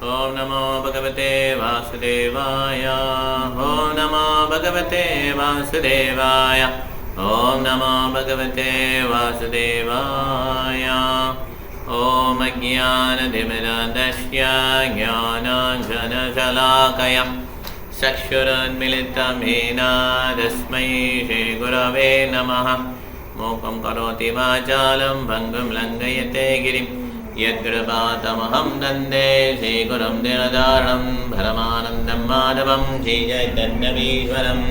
ओम नमो भगवते वासुदेवाय। ओम नमो भगवते वासुदेवाय। ओम नमो भगवते वासुदेवाय। ओम ज्ञानतिमिरान्धस्य ज्ञानाञ्जनशलाकया चक्षुरुन्मीलितं येन तस्मै श्रीगुरवे नमः। मूकं करोति वाचालं भङ्गुं लङ्घयते गिरिं यत्कृपातमहं वन्दे श्रीगुरुं दीनदारणं परमानन्दं माधवं श्रीचैतन्यमीश्वरम्।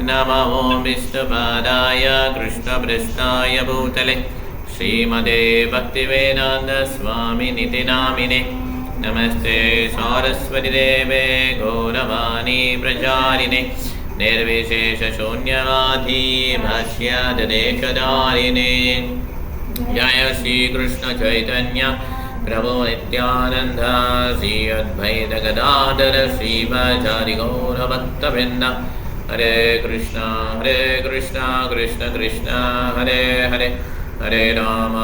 नमो विष्णुपादाय कृष्णपृष्ठाय भूतले श्रीमते भक्तिवेदान्तस्वामिनिति नामिने। नमस्ते सरस्वतीदेवे गौरवाणी प्रचारिणे निर्विशेषशून्यवादी भाष्यदेशधारिणे। जय श्री कृष्ण चैतन्य प्रभु नित्यानंद श्री अद्वैत गदाधर श्रीवाचार्य गौरभक्तवृंद। हरे कृष्णा कृष्ण कृष्ण हरे हरे हरे राम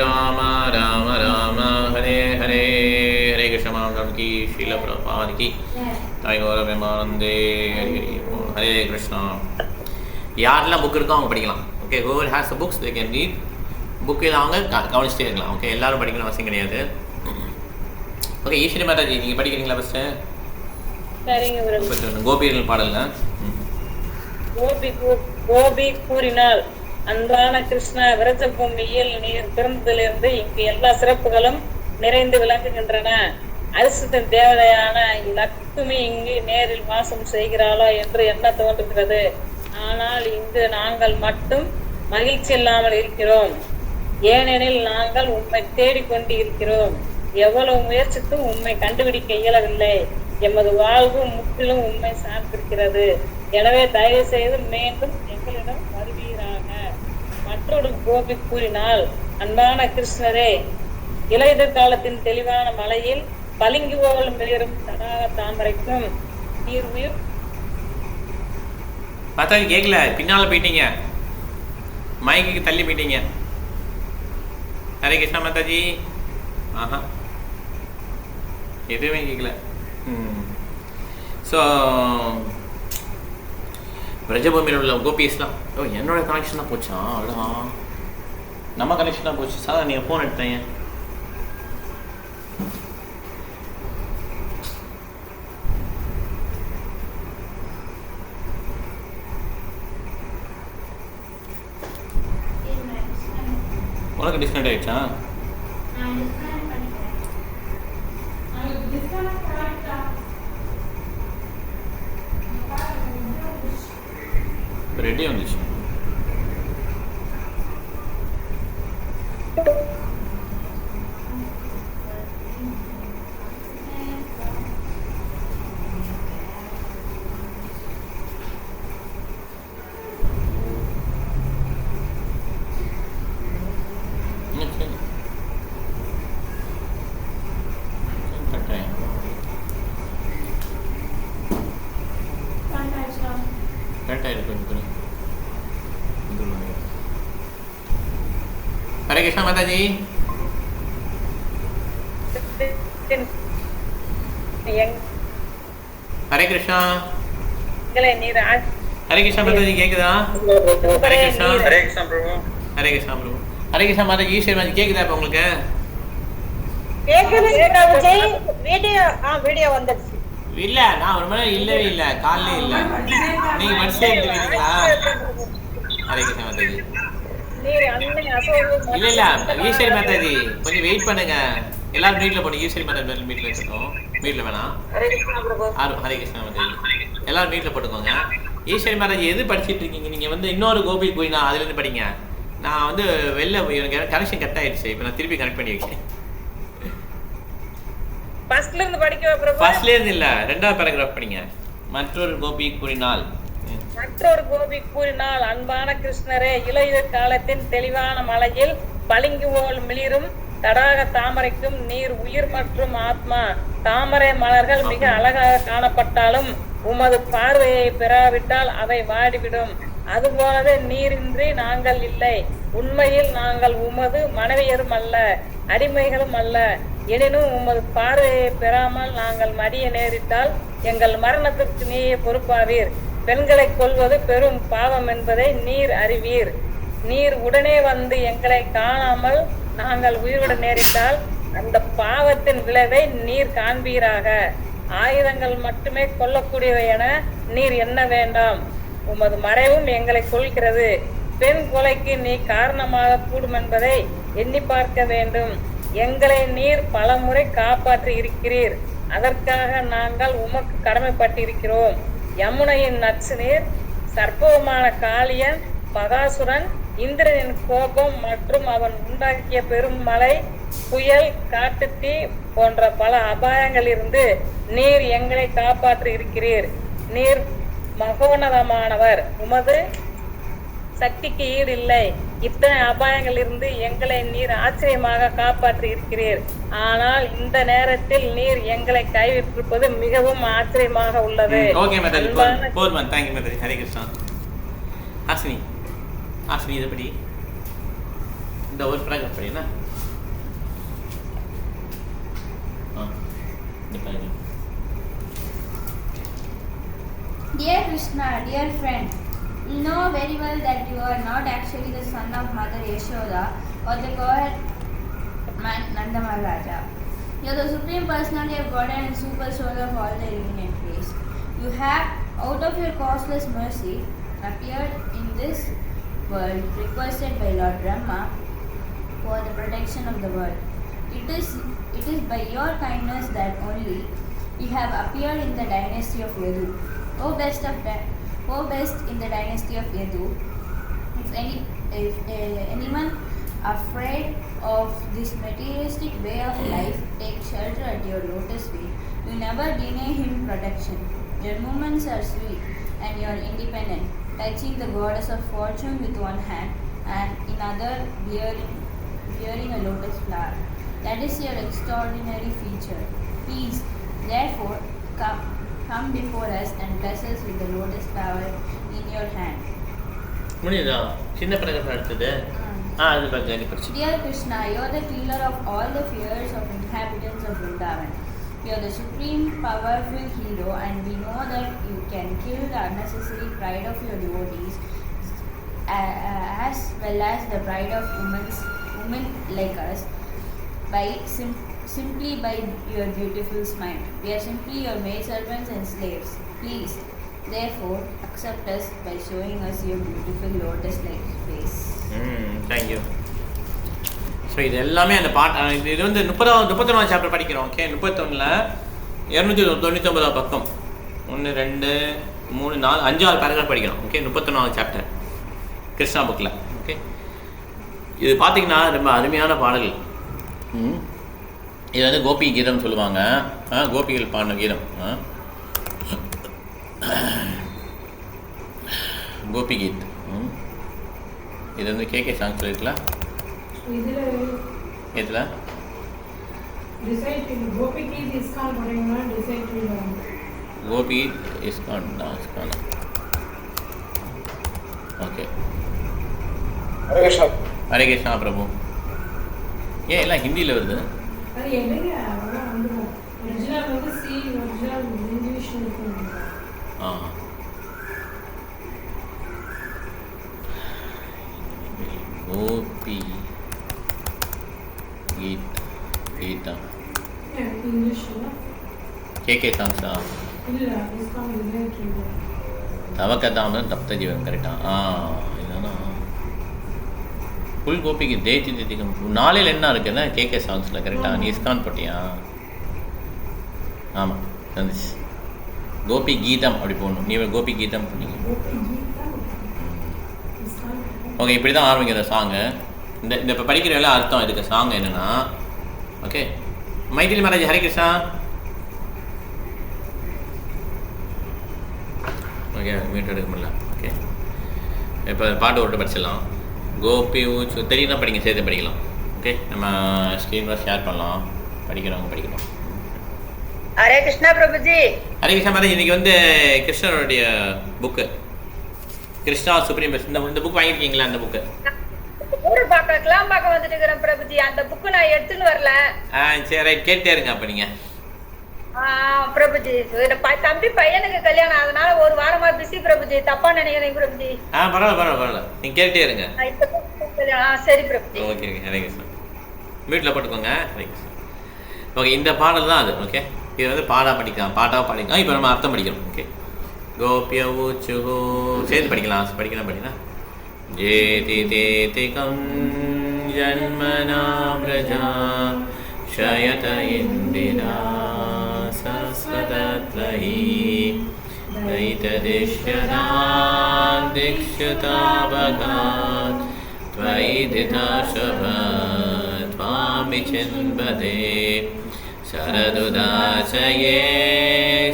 राम राम हरे हरे। हरे कृष्ण महाराज की श्रील प्रभुपाद की ताई गौरव प्रेमानंदे हरि हरि बोल। हरे कृष्णा। யாரெல்லாம் புக் இருக்கோ அவங்க படிக்கலாம். Okay, whoever has the books they can read. புக்கில் அவங்க கவனிச்சிட்டே இருக்கலாம். ஓகே, எல்லாரும் படிக்கணும் அவசியம் கிடையாது. ஓகே, ஈஸ்வரி மாதாஜி நீங்கள் படிக்கிறீங்களா ஃபஸ்ட்டு? சரிங்க. கோபிகள் பாடல்ங்க. கோபி கூறினாள், அன்பான கிருஷ்ணா, விரஜ பூமியில் நீர் பிறந்ததிலிருந்து இங்கு எல்லா சிறப்புகளும் நிறைந்து விளங்குகின்றன. அரிசித்தின் தேவதையான லக்ஷ்மி இங்கு நேரில் வாசம் செய்கிறாளோ என்று என்ன தோன்றுகிறது. ஆனால் இங்கு நாங்கள் மட்டும் மகிழ்ச்சி இல்லாமல் இருக்கிறோம். ஏனெனில் நாங்கள் உம்மை தேடிக்கொண்டு இருக்கிறோம். எவ்வளவு முயற்சித்தும் உம்மை கண்டுபிடிக்க இயலவில்லை. எமது வாழ்வு முற்றிலும் உம்மை சார்ந்திருக்கிறது. எனவே தயவு செய்து மீண்டும் எங்களிடம் வருவீராக. மற்றொரு கோபி கூறினால், அன்பான கிருஷ்ணரே, இலையுதிர் காலத்தின் தெளிவான மலையில் பளிங்கு போல் மிளிரும் தடாக தாமரைக்கும் நீர் உயிர். பார்த்தா கேட்கல, பின்னால போயிட்டீங்க, மைக்கு தள்ளி போயிட்டீங்க. ஹரே கிருஷ்ணா மாதாஜி. ஆஹா, எதுவுமே கேட்கல. ஸோ பிரஜபூமியில் உள்ள கோபிஸ்லாம் என்னோட கனெக்ஷனாக போச்சா? அவ்வளோ நம்ம கனெக்ஷனாக போச்சு சார். நீங்கள் ஃபோன் எடுத்தீங்க. உனக்கு டிஸ்கனெக்ட் ஆயிடுச்சா? ரெடி வந்துச்சு. हरे कृष्णा माता जी. हरे कृष्णा. हरे कृष्णा माता जी கேக்குதா? हरे कृष्णा. हरे कृष्णा प्रभु. हरे कृष्णा प्रभु. हरे कृष्णा माता जी. ஈஸ்வரி மாதா கேக்குதா இப்ப உங்களுக்கு? கேக்குது விஜய். வீடியோ வந்துச்சு. இல்ல, நான் ஒரு மணி இல்லவே இல்ல, காலையில இல்ல. நீங்க வரிசையா இருக்கீங்களா? ஹரே கிருஷ்ணா மாதா ஜி. இல்ல இல்ல, ஈஸ்வரி மாதாஜி கொஞ்சம் வெயிட் பண்ணுங்க. எல்லாரும் மீட்ல போடுங்க. ஈஸ்வரி மாதாஜி மீட்ல வச்சுக்கோங்க. மீட்ல வேணாம். ஹரே கிருஷ்ணா மாதாஜி. எல்லாரும் மீட்ல போட்டுக்கோங்க. ஈஸ்வரி மாதாஜி எது படிச்சுட்டு இருக்கீங்க நீங்க? இன்னொரு கோபி போய் நான் அதுல இருந்து படிங்க. நான் வெளில எனக்கு கனெக்ஷன் கட் ஆயிடுச்சு. இப்போ நான் திருப்பி கனெக்ட் பண்ணி வைக்கிறேன். ஃபர்ஸ்ட்ல இருந்து படிக்கவா பிரபு? ஃபர்ஸ்ட்ல இருந்து இல்ல, ரெண்டாவது பேராகிராஃப் படிங்க. மற்றொரு கோபி கூறினாள். மற்றொரு கோபி கூறினாள், அன்பான கிருஷ்ணரே, இலையுதிர் காலத்தின் தெளிவான மலையில் பளிங்கு போல் மிளிரும் தடாக தாமரைக்கும் நீர் உயிர் மற்றும் ஆத்மா. தாமரை மலர்கள் மிக அழகாக காணப்பட்டாலும் உமது பார்வையை பெறாவிட்டால் அவை வாடிவிடும். அதுபோலவே நீரின்றி நாங்கள் இல்லை. உண்மையில் நாங்கள் உமது மனைவியரும் அல்ல, அடிமைகளும் அல்ல. எனினும் உமது பார்வையை பெறாமல் நாங்கள் மடிய நேரிட்டால் எங்கள் மரணத்திற்கு நீயே பொறுப்பாவீர். பெண்களை கொல்வது பெரும் பாவம் என்பதை நீர் அறிவீர். நீர் உடனே வந்து எங்களை காணாமல் நாங்கள் உயிரிட நேரிட்டால் அந்த பாவத்தின் விளைவை நீர் காண்பீராக. ஆயுதங்கள் மட்டுமே கொல்லக்கூடியவை என நீர் எண்ண வேண்டாம். உமது மறைவும் எங்களை கொள்கிறது. பெண் கொலைக்கு நீ காரணமாக கூடும் என்பதை எண்ணி பார்க்க வேண்டும். எங்களை நீர் பல முறை காப்பாற்றி இருக்கிறீர். அதற்காக நாங்கள் உமக்கு கடமைப்பட்டிருக்கிறோம். யமுனையின் நச்சு நீர், சர்ப்பமான காளியன், பகாசுரன், இந்திரனின் கோபம் மற்றும் அவன் உண்டாக்கிய பெரும் மழை, புயல், காட்டுத்தீ போன்ற பல அபாயங்களிலிருந்து நீர் எங்களை காப்பாற்றி இருக்கிறீர். நீர் மகோன்னதமானவர். உமது சக்திக்கு ஈடு இல்லை. இத்தனை அபாயங்களிலிருந்து எங்களை நீர் ஆச்சரியமாக காப்பாற்றி இருக்கிறீர். ஆனால் இந்த நேரத்தில் நீர் எங்களை கைவிட்டிருப்பது மிகவும் ஆச்சரியமாக உள்ளது. இதப்படி இந்த ஒரு progress படினா Dear Krishna, dear friend, you know very well that you are not actually the son of Mother Yashoda or the god Nanda Maharaja. You are the supreme personality of Godhead and super soul of all the illuminate place. You have, out of your causeless mercy, appeared in this world requested by Lord Brahma for the protection of the world. It is by your kindness that only you have appeared in the dynasty of Yadu. O best in the dynasty of Yadu, if anyone afraid of this materialistic way of life takes shelter at your lotus feet, you never deny him protection. Your movements are sweet and you are independent, touching the goddess of fortune with one hand and in other bearing a lotus flower. That is your extraordinary feature. Please, therefore, come before us and bless us with the lotus flower in your hand. முடியுதா? சின்ன பிரகடனம் அடுத்தது அது பக்கி படிச்சு. Dear Krishna, you are the killer of all the fears of inhabitants of Vrindavan. You are the supreme powerful hero, and we know that you can kill the unnecessary pride of your devotees as well as the pride of women like us simply by your beautiful smile. We are simply your maidservants and slaves. Please, therefore, accept us by showing us your beautiful lotus-like face. Thank you. So இது எல்லாமே அந்த பாட்டு இது வந்து 31 chapter படிக்கிறோம். Okay, 31ல் 299 பக்கம் 1 2 3 4 5 paragraph படிக்கிறோம். Okay, 31 chapter Krishna புக்கில். ஓகே, இது பார்த்தீங்கன்னா ரொம்ப அருமையான பாடல்கள். இது வந்து கோபி கீதம் சொல்லுவாங்க. கோபிகள் பாடின கீதம், கோபி கீத். இது வந்து கேகே சாங்ஸ் இருக்குல்ல, இதில் கோபி இஸ்கான் தான் இஸ்கான். ஓகே, ஹரே கிருஷ்ணா பிரபு. ஏன் எல்லாம் ஹிந்தியில் வருது? கோபி கீதா கேகே சாங்ஸா? தவக்கதாம தப்த ஜீவன் கரெக்டா? இதுதானா ஃபுல் கோபிக்கு தேய்ச்சி தித்திக்கும். நாளையில் என்ன இருக்குன்னா கேகே சாங்ஸில் கரெக்டாக நீ இஸ்கான் போட்டியா? ஆமாம், சந்திச்சு கோபி கீதம் அப்படி போடணும். நீ கோபி கீதம் பண்ணீங்க. ஓகே, இப்படி தான் ஆரம்பிக்கிற சாங்கு. இந்த இப்போ படிக்கிற எல்லாம் அர்த்தம் இதுக்கு சாங் என்னென்னா, okay, Maithili Maharaj Hare Krishna. Okay, meet எடுக்க முடியல. ஓகே, இப்போ பாட்டு ஓட்டு படிச்சிடலாம். கோபி ஊச்சு தெரியும்னா படிங்க, சேர்த்து படிக்கலாம். ஓகே, நம்ம ஸ்க்ரீனில் ஷேர் பண்ணலாம். படிக்கிறவங்க படிக்கணும். ஹரே கிருஷ்ணா பிரபுஜி. ஹரே கிருஷ்ணா மகாராஜ். இன்றைக்கி வந்து கிருஷ்ணனுடைய புக்கு கிருஷ்ணா சுப்ரீம் பெஸ்ட். இந்த புக் வாங்கியிருக்கீங்களா? அந்த புக்கு ஊர் பார்க்க கிளாம்பாக்கம் வந்துட்டு இருக்கிறேன் பிரபுஜி. அந்த புக்கு நான் எடுத்துன்னு வரல. சரி கேட்டே இருங்க அப்ப நீங்க. பிரபுஜி தம்பி பையனுக்கு கல்யாணம், அதனால ஒரு வாரமா பிஸி பிரபுஜி. தப்பா நினைக்கிறேன் பிரபுஜி. பரவாயில்ல நீங்க கேட்டே இருங்க. சரி பிரபுஜி. Okay sir. வீட்டில் போட்டுக்கோங்க. ஓகே, இந்த பாடல் தான் அது. ஓகே, இது வந்து பாடாக படிக்கலாம். இப்போ நம்ம அர்த்தம் படிக்கிறோம். ஓகே, கோபிய ஊச்சு சேர்த்து படிக்கலாம். படிக்கலாம். ஜேதி தேதிகம் ஜன்மனா பிரஜா ஷயத இந்திரா சஸ்வதத்ரஹி தைததிஷ்யதாம் திக்ஷதாபகாத் त्वयिदिताशभा त्वामि चिन्वते शरदुदासये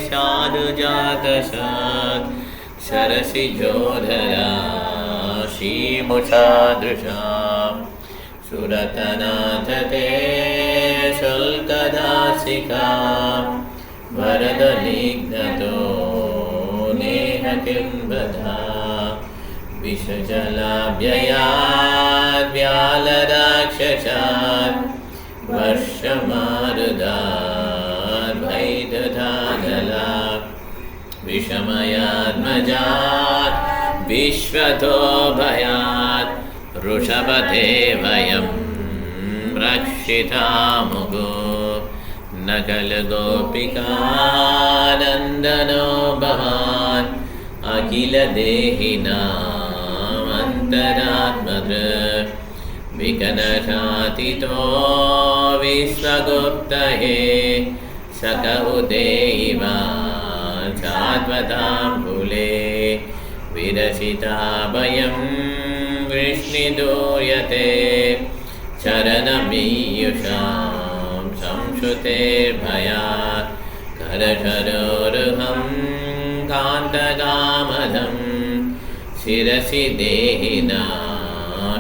शादुजातशात् शरसि जोधरा शीमुषादृशा सुरतनाथ ते शुल्कदासिका वरदनिघ्नतो नेह किं वदा विषजलाभ्ययाद् व्यालराक्षसात् वर्षमारुदात् भैदधानलात् विषमयात्मजात् विश्वतो भयात् वृषभते वयं रक्षितामुगो न खलु गोपिकानन्दनो भवान् अखिलदेहिनामन्तरात्मदृक् विकनशातितो विश्वगुप्तये सक उदेयिवान् सात्वताम्बुले विरसिताभयं वृष्णिदूयते चरणमीयुषां संश्रुतेर्भयात् करशरोरुहं कान्तकामदं शिरसि देहिना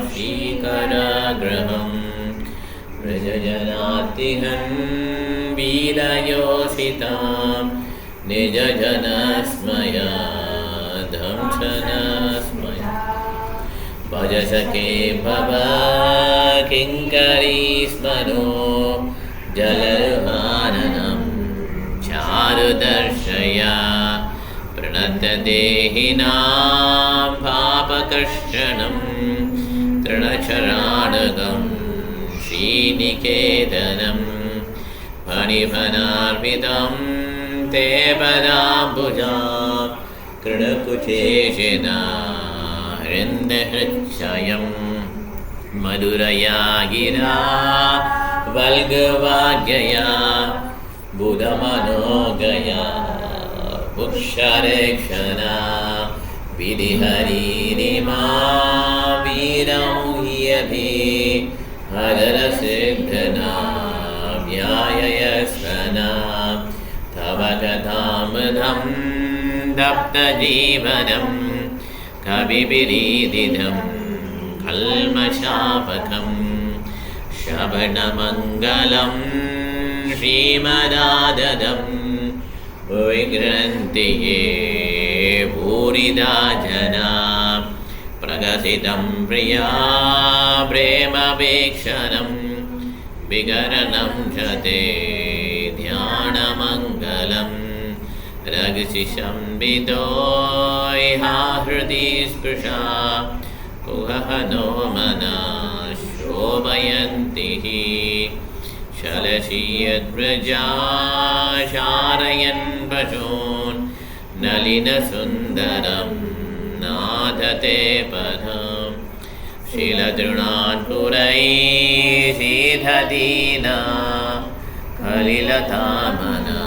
श्रीकराग्रहं व्रजजनातिहं वीरयोषितां निजजनस्मया धंसनस्मया भजसखे भव किङ्करी स्मरो जलरुहाननं चारुदर्शया प्रणतदेहिनां पापकर्षणं तृणचराणगं श्रीनिकेतनं फणिफनार्पितं ते पदाम्बुजा कृणकुचेशिना हृन्दहृच्छयं मधुरया गिरा वल्गवाग्यया बुधमनोगया उक्षरेक्षणा विधिहरिरिमा वीरमुह्यभि हररसिद्धना व्याययस्वना तव कथामृतं दप्तजीवनं कविभिरीदितं कल्मषापकं श्रवणमङ्गलं श्रीमदाददं विग्रन्थि ये भूरिदा जना प्रकसितं प्रिया प्रेमवीक्षणं विकरणं च ते ध्यानमङ्गलं रघुशिशंबितो इहा हृदि स्पृशा कुहनो मना शोभयन्ति शलसि यद्व्रजा शारयन् पशून् नलिनसुन्दरं नादते पदं शिलतृणान् पुरैः सीधदीना कलिलतामना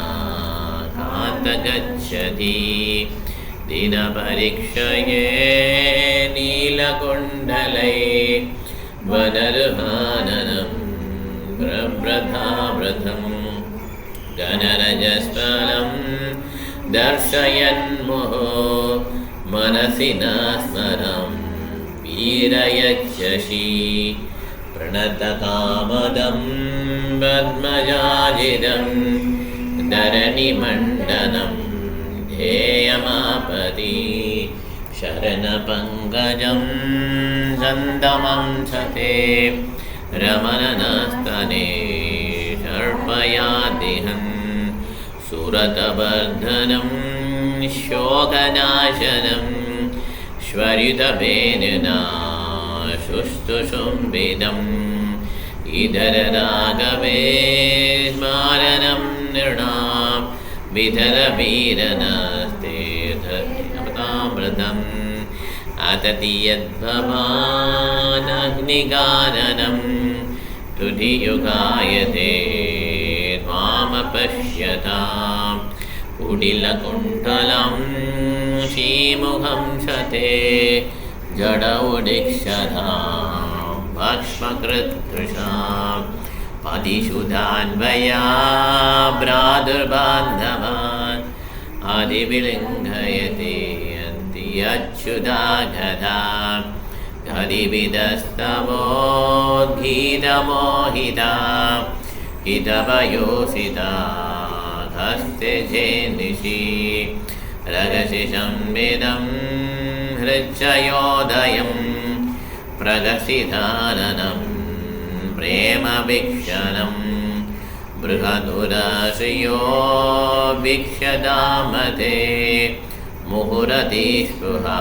कान्तगच्छति दिनपरीक्षये नीलकुण्डलै वनरुहाननं प्रभृताव्रतं गणरजस्वलं दर्शयन्मुहो मनसि न स्मरं वीरयच्छसि प्रणतकामदं पद्मजाजिदं धरणिमण्डनं ध्येयमापति शरणपङ्कजं सन्दमंसते रमणनस्तने शर्पयादिहन् सुरतवर्धनं शोकनाशनं श्वरितवेदना शुष्टुशुम्बिदम् इदररागवे स्मारणं नृणां विधरवीरनस्तेऽमृतम् अतति यद्भवानग्निगाननं तुधियुगायते त्वामपश्यतां कुटिलकुण्डलं श्रीमुखं शते जडौडिक्षतां भक्ष्मकृत्कृशां पदिशुधान्वया भ्रातृबान्धवान् आदिविलिङ्घयते अन्ति अच्युतागधां हरिविदस्तवोद्गीतमोहितां हितवयोसिता हस्ते जेनिषि रगसि संविदं हृच्चयोदयं प्रगसिधाननं प्रेमवीक्षणं बृहदुराश्रियो वीक्ष्यदामते मुहुरतिस्पृहा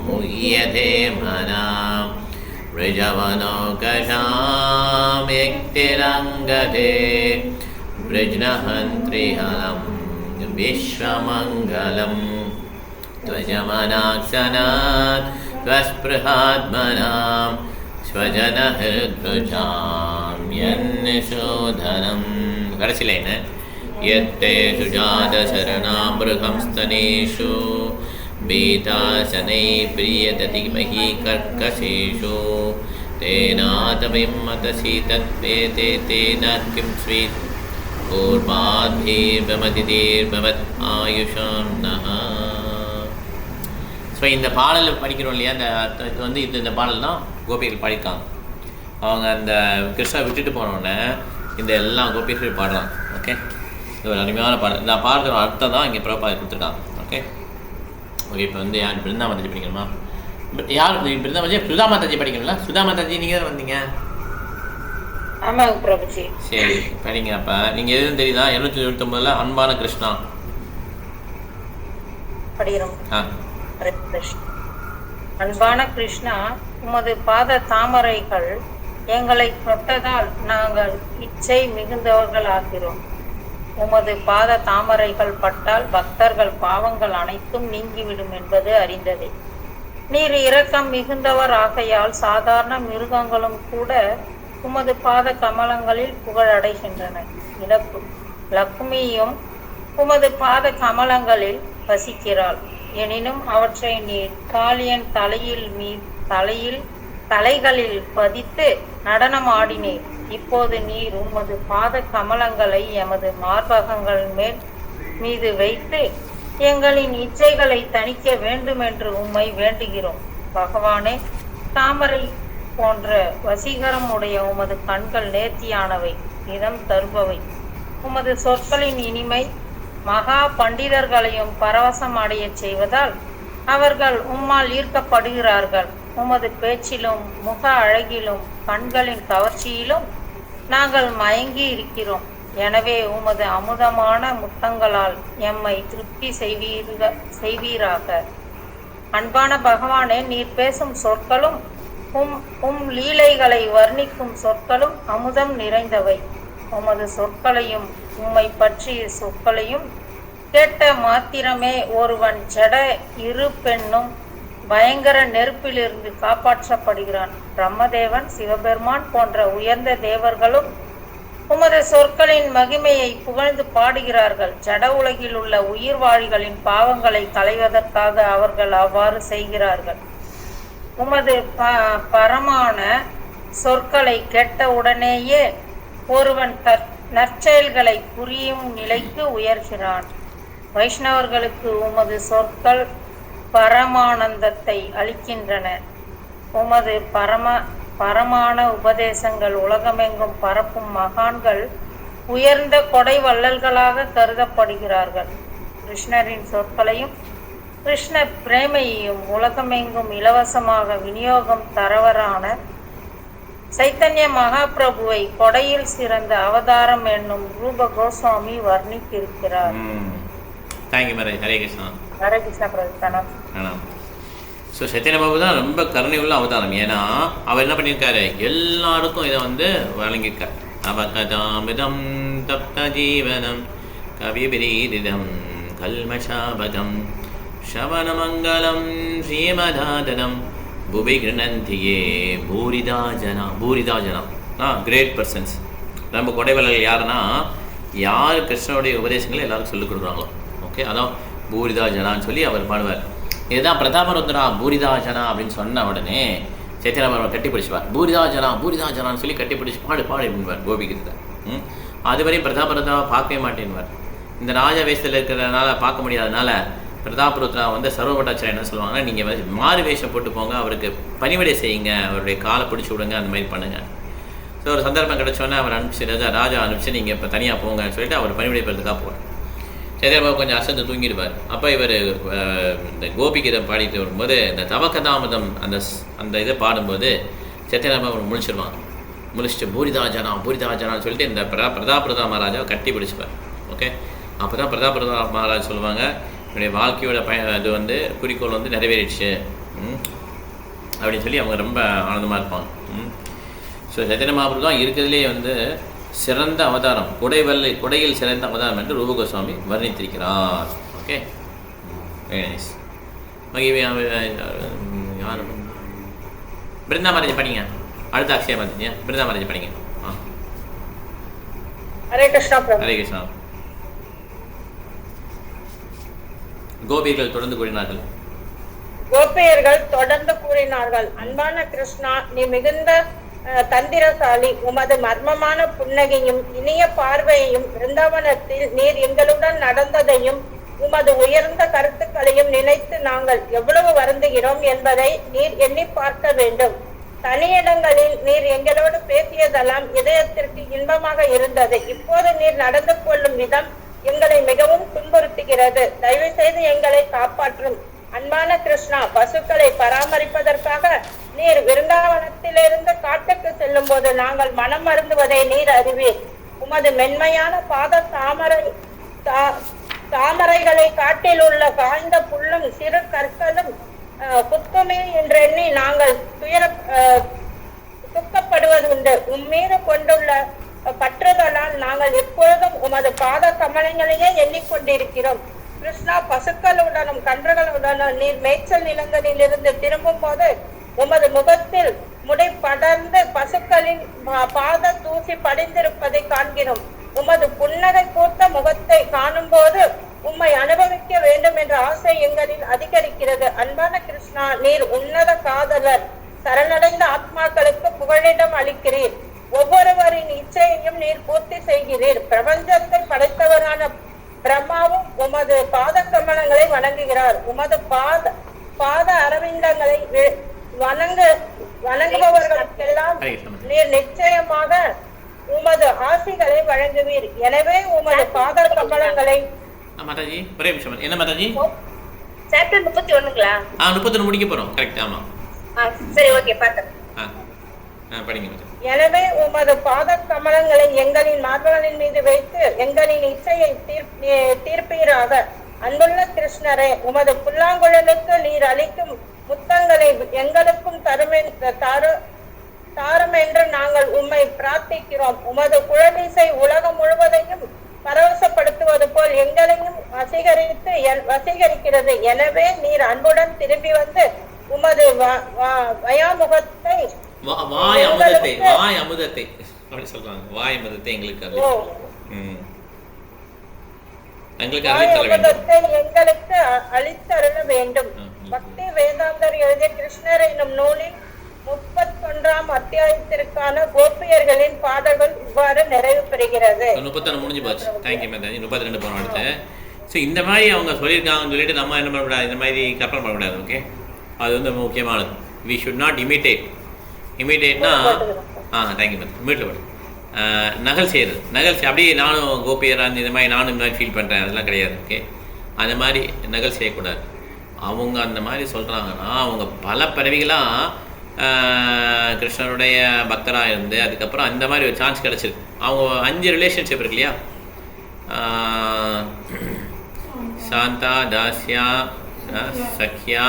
मुह्यते मनां वृजवनौकशां व्यक्तिरङ्गते वृज्नहन्त्रिहलं विश्वमङ्गलं त्वजमनाक्षणात् स्वस्पृहात्मनां स्वजनहृद्रुजां यन्निशोधनं करशिलेन यत्ते सुजातशरणां बृहंस्तनेषु बीताशनै प्रियदतिमहि कर्कशेषु तेनातविमतसि तत्पेते तेन किं स्वीत् पूर्वाद्भिर्भवतिर्भवत् आयुषां नः. ஸோ இந்த பாடல் படிக்கிறோம் இல்லையா, இது வந்து இந்த பாடல் தான் கோபிகள் பாடியிருக்காங்க. அவங்க அந்த கிருஷ்ணா விட்டுட்டு போனோடனே இந்த எல்லா கோபிகள் பாடுறாங்க. ஓகே, இது ஒரு அருமையான பாடல். இந்த பாடலோட அர்த்தம் தான் இங்கே பிரபா கொடுத்துருக்காங்க. ஓகே ஓகே இப்போ வந்து யார் பிருந்தாமாதாஜி படிக்கணுமா? யார் பிருந்தாமாதாஜி? சுதாமாதாஜி படிக்கணும்ல? சுதாமாதாஜி நீங்கள் தான் வந்தீங்க. ஆமாங்க பிரபுஜி. சரி படிங்க. அப்போ நீங்கள் எதுவும் தெரியுதா? 729 அன்பான கிருஷ்ணா படிக்கிறோம். அன்பான கிருஷ்ணா, உமது பாத தாமரைகள் எங்களை தொட்டதால் நாங்கள் இச்சை மிகுந்தவர்கள் ஆகிறோம். உமது பாத தாமரைகள் பட்டால் பக்தர்கள் பாவங்கள் அனைத்தும் நீங்கிவிடும் என்பது அறிந்ததே. நீர் இரக்கம் மிகுந்தவர் ஆகையால் சாதாரண மிருகங்களும் கூட உமது பாத கமலங்களில் புகழடைகின்றன. லக்ஷ்மியும் உமது பாத கமலங்களில் வசிக்கிறாள். எனினும் அவற்றை நீர் காளியன் தலைகளில் பதித்து நடனம் ஆடினீர். இப்போது நீர் உமது பாத கமலங்களை எமது மார்பகங்கள் மீது வைத்து எங்களின் இச்சைகளை தணிக்க வேண்டும் என்று உம்மை வேண்டுகிறோம். பகவானே, தாமரை போன்ற வசீகரம் உடைய உமது கண்கள் நேர்த்தியானவை, இதம் தருபவை. உமது சொற்களின் இனிமை மகா பண்டிதர்களையும் பரவசம் அடைய செய்வதால் அவர்கள் உம்மால் ஈர்க்கப்படுகிறார்கள். உமது பேச்சிலும் முக அழகிலும் கண்களின் கவர்ச்சியிலும் நாங்கள் மயங்கி இருக்கிறோம். எனவே உமது அமுதமான முத்தங்களால் எம்மை திருப்தி செய்வீராக. அன்பான பகவானே, நீர் பேசும் சொற்களும் உம் லீலைகளை வர்ணிக்கும் சொற்களும் அமுதம் நிறைந்தவை. உமது சொற்களையும் உம்மை பற்றிய சொற்களையும் கேட்ட மாத்திரமே ஒருவன் ஜட இருப்பெண்ணும் பயங்கர நெருப்பிலிருந்து காப்பாற்றப்படுகிறான். பிரம்மதேவன், சிவபெருமான் போன்ற உயர்ந்த தேவர்களும் உமது சொற்களின் மகிமையை புகழ்ந்து பாடுகிறார்கள். ஜட உலகில் உள்ள உயிர்வாழிகளின் பாவங்களை களைவதற்காக அவர்கள் அவ்வாறு செய்கிறார்கள். உமது பரமான சொற்களை கேட்ட உடனேயே ஒருவன் நற்செயல்களை புரியும் நிலைக்கு உயர்கிறான். வைஷ்ணவர்களுக்கு உமது சொற்கள் பரமானந்தத்தை அளிக்கின்றன. உமது பரமான உபதேசங்கள் உலகமெங்கும் பரப்பும் மகான்கள் உயர்ந்த கொடை வள்ளல்களாக கருதப்படுகிறார்கள். கிருஷ்ணரின் சொற்களையும் கிருஷ்ண பிரேமையையும் உலகமெங்கும் இலவசமாக விநியோகம் தரவரான சைத்தன்ய மகாபிரபுவை கொடையில் சிறந்த அவதாரம் என்னும் ரூப கோஸ்வாமி வர்ணித்திருக்கிறார். தேங்க்யூ மேரேஜ். ஹரே கிருஷ்ணா. ஹரே கிருஷ்ணா பிரதர். ஸோ சைத்தன்ய பாபு தான் ரொம்ப கருணை உள்ள அவதாரம். ஏன்னா அவர் என்ன பண்ணியிருக்காரு, எல்லாருக்கும் இதை வந்து வழங்கியிருக்கார். அவகதாமிதம் தப்த ஜீவனம் கவிபிரீதிதம் கல்மஷாபகம் ஷவனமங்கலம் ஸ்ரீமதாதனம் புபி கிருணந்தியே பூரிதா ஜனா. Great persons. நம்ம கொடைவலர்கள் யாருன்னா, யார் கிருஷ்ணனுடைய உபதேசங்களை எல்லாருக்கும் சொல்லிக் கொடுக்குறாங்களோ, ஓகே, அதான் பூரிதா ஜனான்னு சொல்லி அவர் பாடுவார். இதுதான் பிரதாபருத்ரா பூரிதா ஜனா அப்படின்னு சொன்ன உடனே சைத்தன்ய கட்டி பிடிச்சுவார். பூரிதா ஜனான்னு சொல்லி கட்டி பிடிச்சி பாடு அப்படின்வார் கோபிகிருத்த. அதுவரையும் பிரதாபருத்ராவை பார்க்கவே மாட்டேன்வார். இந்த ராஜ வேஷத்தில் இருக்கிறதுனால பார்க்க முடியாதனால பிரதாபருத்ரா வந்து சர்வபட்டாச்சாரிய என்ன சொல்லுவாங்க, நீங்கள் மாறு வேஷம் போட்டு போங்க, அவருக்கு பணிவிடை செய்யுங்க, அவருடைய காலை பிடிச்சி விடுங்க, அந்த மாதிரி பண்ணுங்கள். ஸோ ஒரு சந்தர்ப்பம் கிடச்சோன்னே அவர் அனுப்பிச்சு, ராஜா அனுப்பிச்சு நீங்கள் இப்போ தனியாக போங்கன்னு சொல்லிட்டு அவர் பணிவிடை பெறதுக்காக போவார். சைத்தன்ய கொஞ்சம் அசந்து தூங்கிடுவார். அப்போ இவர் இந்த கோபிகீதை பாடிட்டு வரும்போது இந்த தவக்கதாமதம் அந்த இதை பாடும்போது சைத்தன்ய முழிச்சிருவாங்க. முழிச்சிட்டு பூரிதா ஜனான்னு சொல்லிட்டு இந்த பிரதாபருதா மகாராஜாவை கட்டி பிடிச்சிப்பார். ஓகே, அப்போ தான் பிரதாபருதா மகாராஜ் சொல்லுவாங்க, என்னுடைய வாழ்க்கையோட இது வந்து குறிக்கோள் வந்து நிறைவேறிடுச்சு அப்படின்னு சொல்லி அவங்க ரொம்ப ஆனந்தமாக இருப்பாங்க. ஸோ சைத்தன்ய மகாபிரபு தான் இருக்கிறதுலே வந்து சிறந்த அவதாரம், கொடையில் சிறந்த அவதாரம் என்று ரூப கோஸ்வாமி வர்ணித்திருக்கிறார். Okay, very nice. யார் பிருந்தா மகாராஜ் படிங்க. அடுத்த அக்ஷய பார்த்தீங்க, பிருந்தா மகாராஜ் படிங்க. ஹரே கிருஷ்ணா. ஹரே கிருஷ்ணா. கோபியர்கள் தொடர்ந்து கூறினார்கள். கோபியர்கள் தொடர்ந்து கூறினார்கள், அன்பான கிருஷ்ணா, நீ மிகுந்த தந்திரசாலி. உமது மர்மமான புன்னகையும் இனிய பார்வையையும் பிருந்தாவனத்தில் நீர் எங்களுடன் நடந்ததையும் உமது உயர்ந்த கருத்துக்களையும் நினைத்து நாங்கள் எவ்வளவு வருந்துகிறோம் என்பதை நீர் எண்ணி பார்க்க வேண்டும். தனியிடங்களில் நீர் எங்களோடு பேசியதெல்லாம் இதயத்திற்கு இன்பமாக இருந்தது. இப்போது நீர் நடந்து கொள்ளும் விதம் எங்களை மிகவும் துன்புறுத்துகிறது. தயவு செய்து எங்களை காப்பாற்றும். அன்பான கிருஷ்ணா, பசுக்களை பராமரிப்பதற்காக நீர் விருந்தாவனத்திலிருந்து காட்டுக்கு செல்லும் போது நாங்கள் மனம் மருந்துவதை நீர் அறிவீர். உமது மென்மையான பாத தாமரைகளை காட்டில் உள்ள காய்ந்த புல்லும் சிறு கற்களும் குத்துமே என்றெண்ணி நாங்கள் துக்கப்படுவது உண்டு. உம்மீது கொண்டுள்ள பற்றுதலால் நாங்கள் எப்பொழுதும் உமது பாத கமலங்களையே எண்ணிக்கொண்டிருக்கிறோம். கிருஷ்ணா, பசுக்களுடனும் கன்றுகளுடனும் நீர் மேய்ச்சல் நிலங்களில் இருந்து திரும்பும் போது உமது முகத்தில் முடி படர்ந்து பசுக்களின் பாத தூசி படிந்திருப்பதை காண்கிறோம். உமது புன்னகை பூத்த முகத்தை காணும் போது உம்மை அனுபவிக்க வேண்டும் என்ற ஆசை எங்களில் அதிகரிக்கிறது. அன்பான கிருஷ்ணா, நீர் உன்னத காதலர். சரணடைந்த ஆத்மாக்களுக்கு புகழிடம் அளிக்கிறீர். ஒவ்வொருவரின் இச்சையையும் நீர் பூர்த்தி செய்கிறீர். பிரபஞ்சத்தை படைத்தவரான பிரம்மாவும் உமது பாத கமலங்களை வணங்குகிறார். உமது பாத அரவிந்தங்களை வணங்குபவர்களுக்கெல்லாம் நீர் நிச்சயமாக உமது ஆசிகளை வழங்குவீர். எனவே உமது பாத கமலங்களை மாதாஜி ஒரே நிமிஷம். என்ன மாதாஜி? சாப்டர் 31ங்களா? 31 முடிக்க போறோம். கரெக்ட். ஆமா, சரி, ஓகே, பார்த்தேன். படிங்க. எனவே உமது பாத கமலங்களை எங்களின் மார்புகளின் மீது வைத்து எங்களின் இச்சையை தீர்ப்பீராக. அன்புள்ள கிருஷ்ணரே, உமது புல்லாங்குழலுக்கு நீர் அளிக்கும் முத்தங்களை எங்களுக்கும் தாரும் என்று நாங்கள் உம்மை பிரார்த்திக்கிறோம். உமது குழலிசை உலகம் முழுவதையும் பரவசப்படுத்துவது போல் எங்களையும் வசீகரிக்கிறது. எனவே நீர் அன்புடன் திரும்பி வந்து உமது வாய் அமுதத்தை அப்படி சொல்றாங்க. வாய் அமுதத்தை எங்களுக்கு அளித்தருள வேண்டும். பக்தி வேதாந்தர் எழுதிய கிருஷ்ணர் என்னும் நூலில் 31ஆம் அத்தியாயத்திற்கான கோபியர்களின் பாடல்கள் இவ்வாறு நிறைவு பெறுகிறது. 31 முடிஞ்சு போச்சு. தேங்க்யூ மேதாஜி. 32 போறோம் அடுத்து. ஸோ இந்த மாதிரி அவங்க சொல்லியிருக்காங்கன்னு சொல்லிட்டு நம்ம என்ன பண்ணக்கூடாது, இந்த மாதிரி கற்பனை பண்ணக்கூடாது. ஓகே, அது வந்து முக்கியமானது. வி ஷுட் நாட் இமிட்டேட்னா தேங்க்யூ மேம். மீட்டில் போடு நகல் செய்கிறது. அப்படியே நானும் கோபியராக இந்த மாதிரி நானும் இந்த மாதிரி ஃபீல் பண்ணுறேன், அதெல்லாம் கிடையாது. ஓகே, அந்த மாதிரி நகல் செய்யக்கூடாது. அவங்க அந்த மாதிரி சொல்கிறாங்கன்னா அவங்க பல பிறவிகளாக கிருஷ்ணனுடைய பக்தராக இருந்து அதுக்கப்புறம் அந்த மாதிரி ஒரு சான்ஸ் கிடச்சிருக்கு. அவங்க 5 ரிலேஷன்ஷிப் இருக்கு இல்லையா, சாந்தா, தாஸ்யா, சக்யா,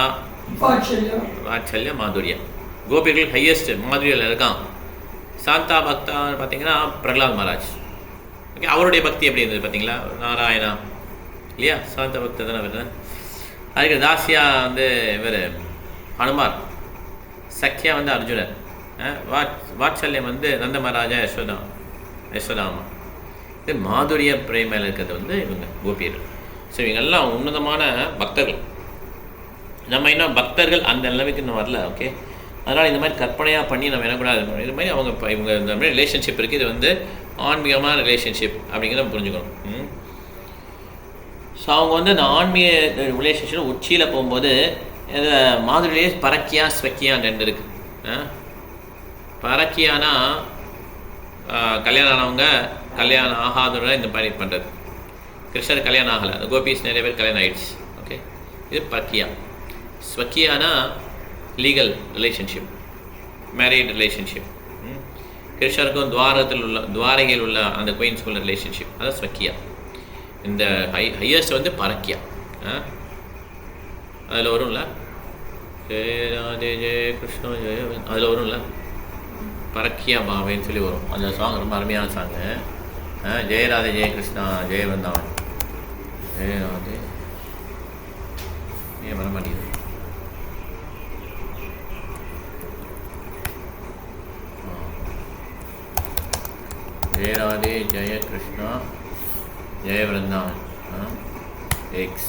வாட்சல்யா, மாதுரியா. கோபிகள் ஹையஸ்ட் மாதுரியில் இருக்கான். சாந்தா பக்தா பார்த்தீங்கன்னா பிரகலாத் மகாராஜ். ஓகே, அவருடைய பக்தி எப்படி இருந்தது பார்த்தீங்களா, நாராயணா இல்லையா, சாந்த பக்தா தானே வருது. அதுக்கு தாஸ்யா வந்து இவர் ஹனுமார், சக்யா வந்து அர்ஜுனர், வாட்சல்யம் வந்து நந்த மகாராஜா, யசோதாமா. இது மாதுரிய பிரேமையில் இருக்கிறது வந்து இவங்க கோபியர்கள். ஸோ இவங்கெல்லாம் உன்னதமான பக்தர்கள். நம்ம இன்னும் பக்தர்கள் அந்த நிலைமைக்கு இன்னும் வரல. ஓகே, அதனால் இந்த மாதிரி கற்பனையாக பண்ணி நம்ம என்னக்கூடாது. இது மாதிரி இவங்க இந்த மாதிரி ரிலேஷன்ஷிப் இருக்குது. இது வந்து ஆன்மீகமான ரிலேஷன்ஷிப் அப்படிங்கிறத புரிஞ்சுக்கணும். ஸோ அவங்க வந்து அந்த ஆன்மீக ரிலேஷன்ஷிப் உச்சியில் போகும்போது இந்த மாதுரியிலே பரக்கியா, ஸ்வக்கியான்னு 2 இருக்குது. பரக்கியானா கல்யாணம் ஆனவங்க, கல்யாணம் ஆகாதவங்க இந்த மாதிரி பண்ணுறது. கிருஷ்ணர் கல்யாணம் ஆகலை, கோபிஸ் நிறைய பேர் கல்யாணம் ஆகிடுச்சு. ஓகே, இது பரக்கியா. ஸ்வக்கியானா லீகல் ரிலேஷன்ஷிப், மேரீட் ரிலேஷன்ஷிப். கிருஷ்ணருக்கும் துவாரகையில் உள்ள அந்த குயின்ஸ் உள்ள ரிலேஷன்ஷிப், அதான் ஸ்வக்கியா. இந்த ஹையஸ்ட் வந்து பரக்கியா. அதில் வரும்ல, ஜெய ராதே ஜெய கிருஷ்ண ஜெய, அதில் வரும்ல பரக்கியா பாவேன்னு சொல்லி வரும். அந்த சாங் ரொம்ப அருமையான சாங்கு. ஜெய ராதே ஜெய கிருஷ்ணா ஜெய வந்தாவன், ஜெய ராதே ஏன் வர மாட்டேங்குது. जय राधे जय कृष्णा जय वृंदावन. एक्स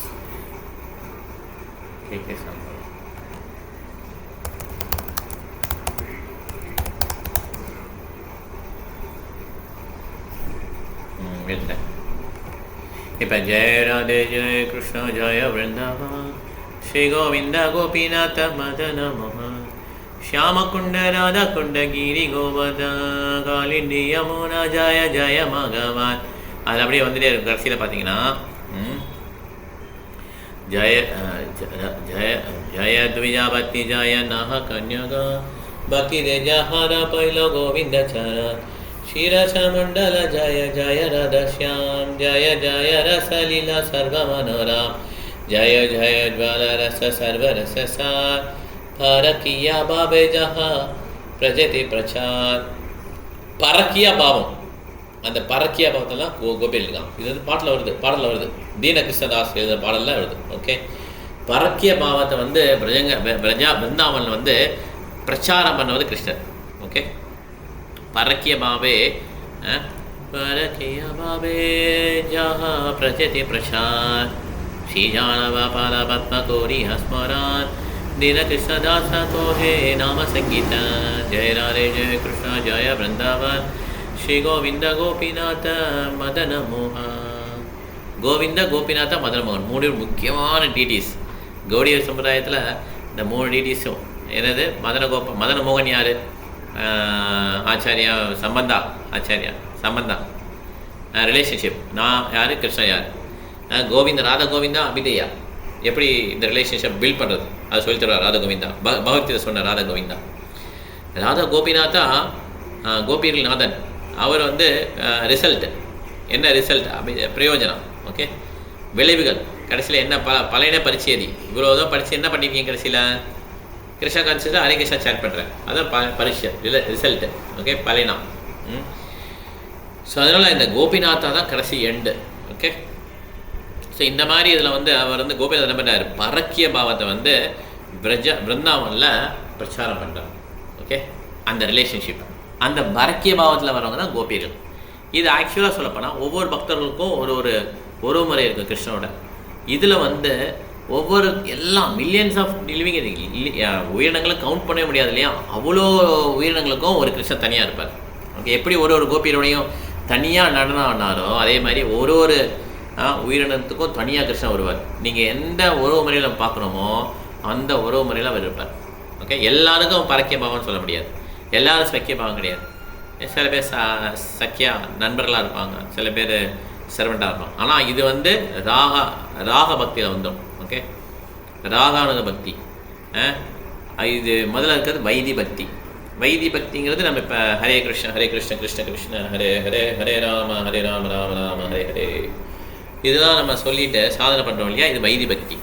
के साथ मिलता है. जय राधे जय कृष्ण जय वृंदावन श्री गोविंद गोपीनाथ मदन मोहन श्याम कुंड राधा कुंड गिरी गोवर्धन कालिंदी यमुना जय जय भगवान. அது அப்படியே வந்துட்டே இருக்கும். கடைசியில் பார்த்தீங்கன்னா ஜய ஜய ஜய द्विजावती जय नह कन्यगा भक्ति दे जहार पैलो गोविंद चरण क्षीरसमंडल जय जय राधा श्याम जय जय रस लीला सर्व मनोरम जय जय ज्वाल रस सर्व रस सार பரக்கியா பாபே ஜஹா பிரஜதி பிரச்சார். பரக்கியா பாவம், அந்த பரக்கியா பாவத்தெல்லாம் கோபியில் இருக்கான். இது வந்து பாடலில் வருது. தீன கிருஷ்ணதாஸ் எழுதுகிற பாடலில் வருது. ஓகே, பரக்கிய பாவத்தை வந்து பிருந்தாவனில் வந்து பிரச்சாரம் பண்ணுவது கிருஷ்ணர். ஓகே, பரக்கிய பாவே பரக்கிய பாவே ஜஹா பிரஜதி பிரச்சார் ஸ்ரீஜானவ பால பத்ம கோரி ஹஸ்மரான் दीन कृष्णदास को हे नाम संगीत जय राधे जय कृष्ण जय वृंदावन श्री गोविंद गोपीनाथ मदन मोहन. கோவிந்த கோபிநாத மதன மோகன் 3 முக்கியமான டிடிஸ் கௌடிய சம்பிரதாயத்தில். இந்த 3 டிடிஸும் என்னது, மதன மோகன் யார், ஆச்சாரியா சம்பந்தா ரிலேஷன்ஷிப். நான் யார், கிருஷ்ணன் யார், கோவிந்த ராதா கோவிந்தா அபிதேயா. எப்படி இந்த ரிலேஷன்ஷிப் பில்ட் பண்ணுறது அதை சொல்லி தருவார் ராதா கோவிந்தா. பகவத்கீதை சொன்ன ராதா கோவிந்தா. ராதா கோபிநாதா கோபியர்கள் நாதன். அவர் வந்து ரிசல்ட் என்ன, ரிசல்ட் பிரயோஜனம். ஓகே, விளைவுகள் கடைசியில் என்ன, பழைய பரிச்சேதி. இவ்வளோதான் படித்து என்ன பண்ணியிருக்கீங்க கடைசியில், கிருஷ்ணா கான்சியஸாக ஹரே கிருஷ்ணா சேட் பண்ணுறேன், அதான் பரிசு ரிசல்ட்டு. ஓகே, பழையனா. ஸோ அதனால் இந்த கோபிநாதா தான் கடைசி எண்டு. ஓகே, ஸோ இந்த மாதிரி இதில் வந்து அவர் வந்து கோபிநாத் என்ன பண்ணுறாரு, பரக்கிய பாவத்தை வந்து பிருந்தாவனில் பிரச்சாரம் பண்ணுறார். ஓகே, அந்த ரிலேஷன்ஷிப், அந்த பரக்கிய பாவத்தில் வரவங்க தான் கோபியர்கள். இது ஆக்சுவலாக சொல்லப்போனால் ஒவ்வொரு பக்தர்களுக்கும் ஒரு முறை இருக்குது கிருஷ்ணனோட. இதில் வந்து ஒவ்வொரு எல்லாம் மில்லியன்ஸ் ஆஃப் லிவிங் உயிரினங்களை கவுண்ட் பண்ணவே முடியாது இல்லையா, அவ்வளோ உயிரினங்களுக்கும் ஒரு கிருஷ்ணன் தனியாக இருப்பார். ஓகே, எப்படி ஒரு கோபியரோடையும் தனியாக நடனம் ஆனாரோ அதே மாதிரி ஒரு உயிரினத்துக்கும் தனியாக கிருஷ்ணன் வருவார். நீங்கள் எந்த உறவு முறையில் பார்க்குறோமோ அந்த உறவு முறையில் அவர் இருப்பார். ஓகே, எல்லாருக்கும் பரக்கிய பாவம்னு சொல்ல முடியாது, எல்லாரும் சக்கிய பாவம் கிடையாது. சில பேர் சக்கியா நண்பர்களாக இருப்பாங்க, சில பேர் சர்வெண்ட்டாக இருப்பாங்க. ஆனால் இது வந்து ராக பக்தியில் வந்துடும். ஓகே, ராகானுக பக்தி. இது முதல்ல இருக்கிறது வைதி பக்தி. வைதி பக்திங்கிறது நம்ம இப்போ ஹரே கிருஷ்ண கிருஷ்ண கிருஷ்ண ஹரே ஹரே ஹரே ராம ராம ராம ஹரே ஹரே இதெல்லாம் நம்ம சொல்லிட்டு சாதனை பண்ணுறோம் இல்லையா, இது வைதி பக்தி.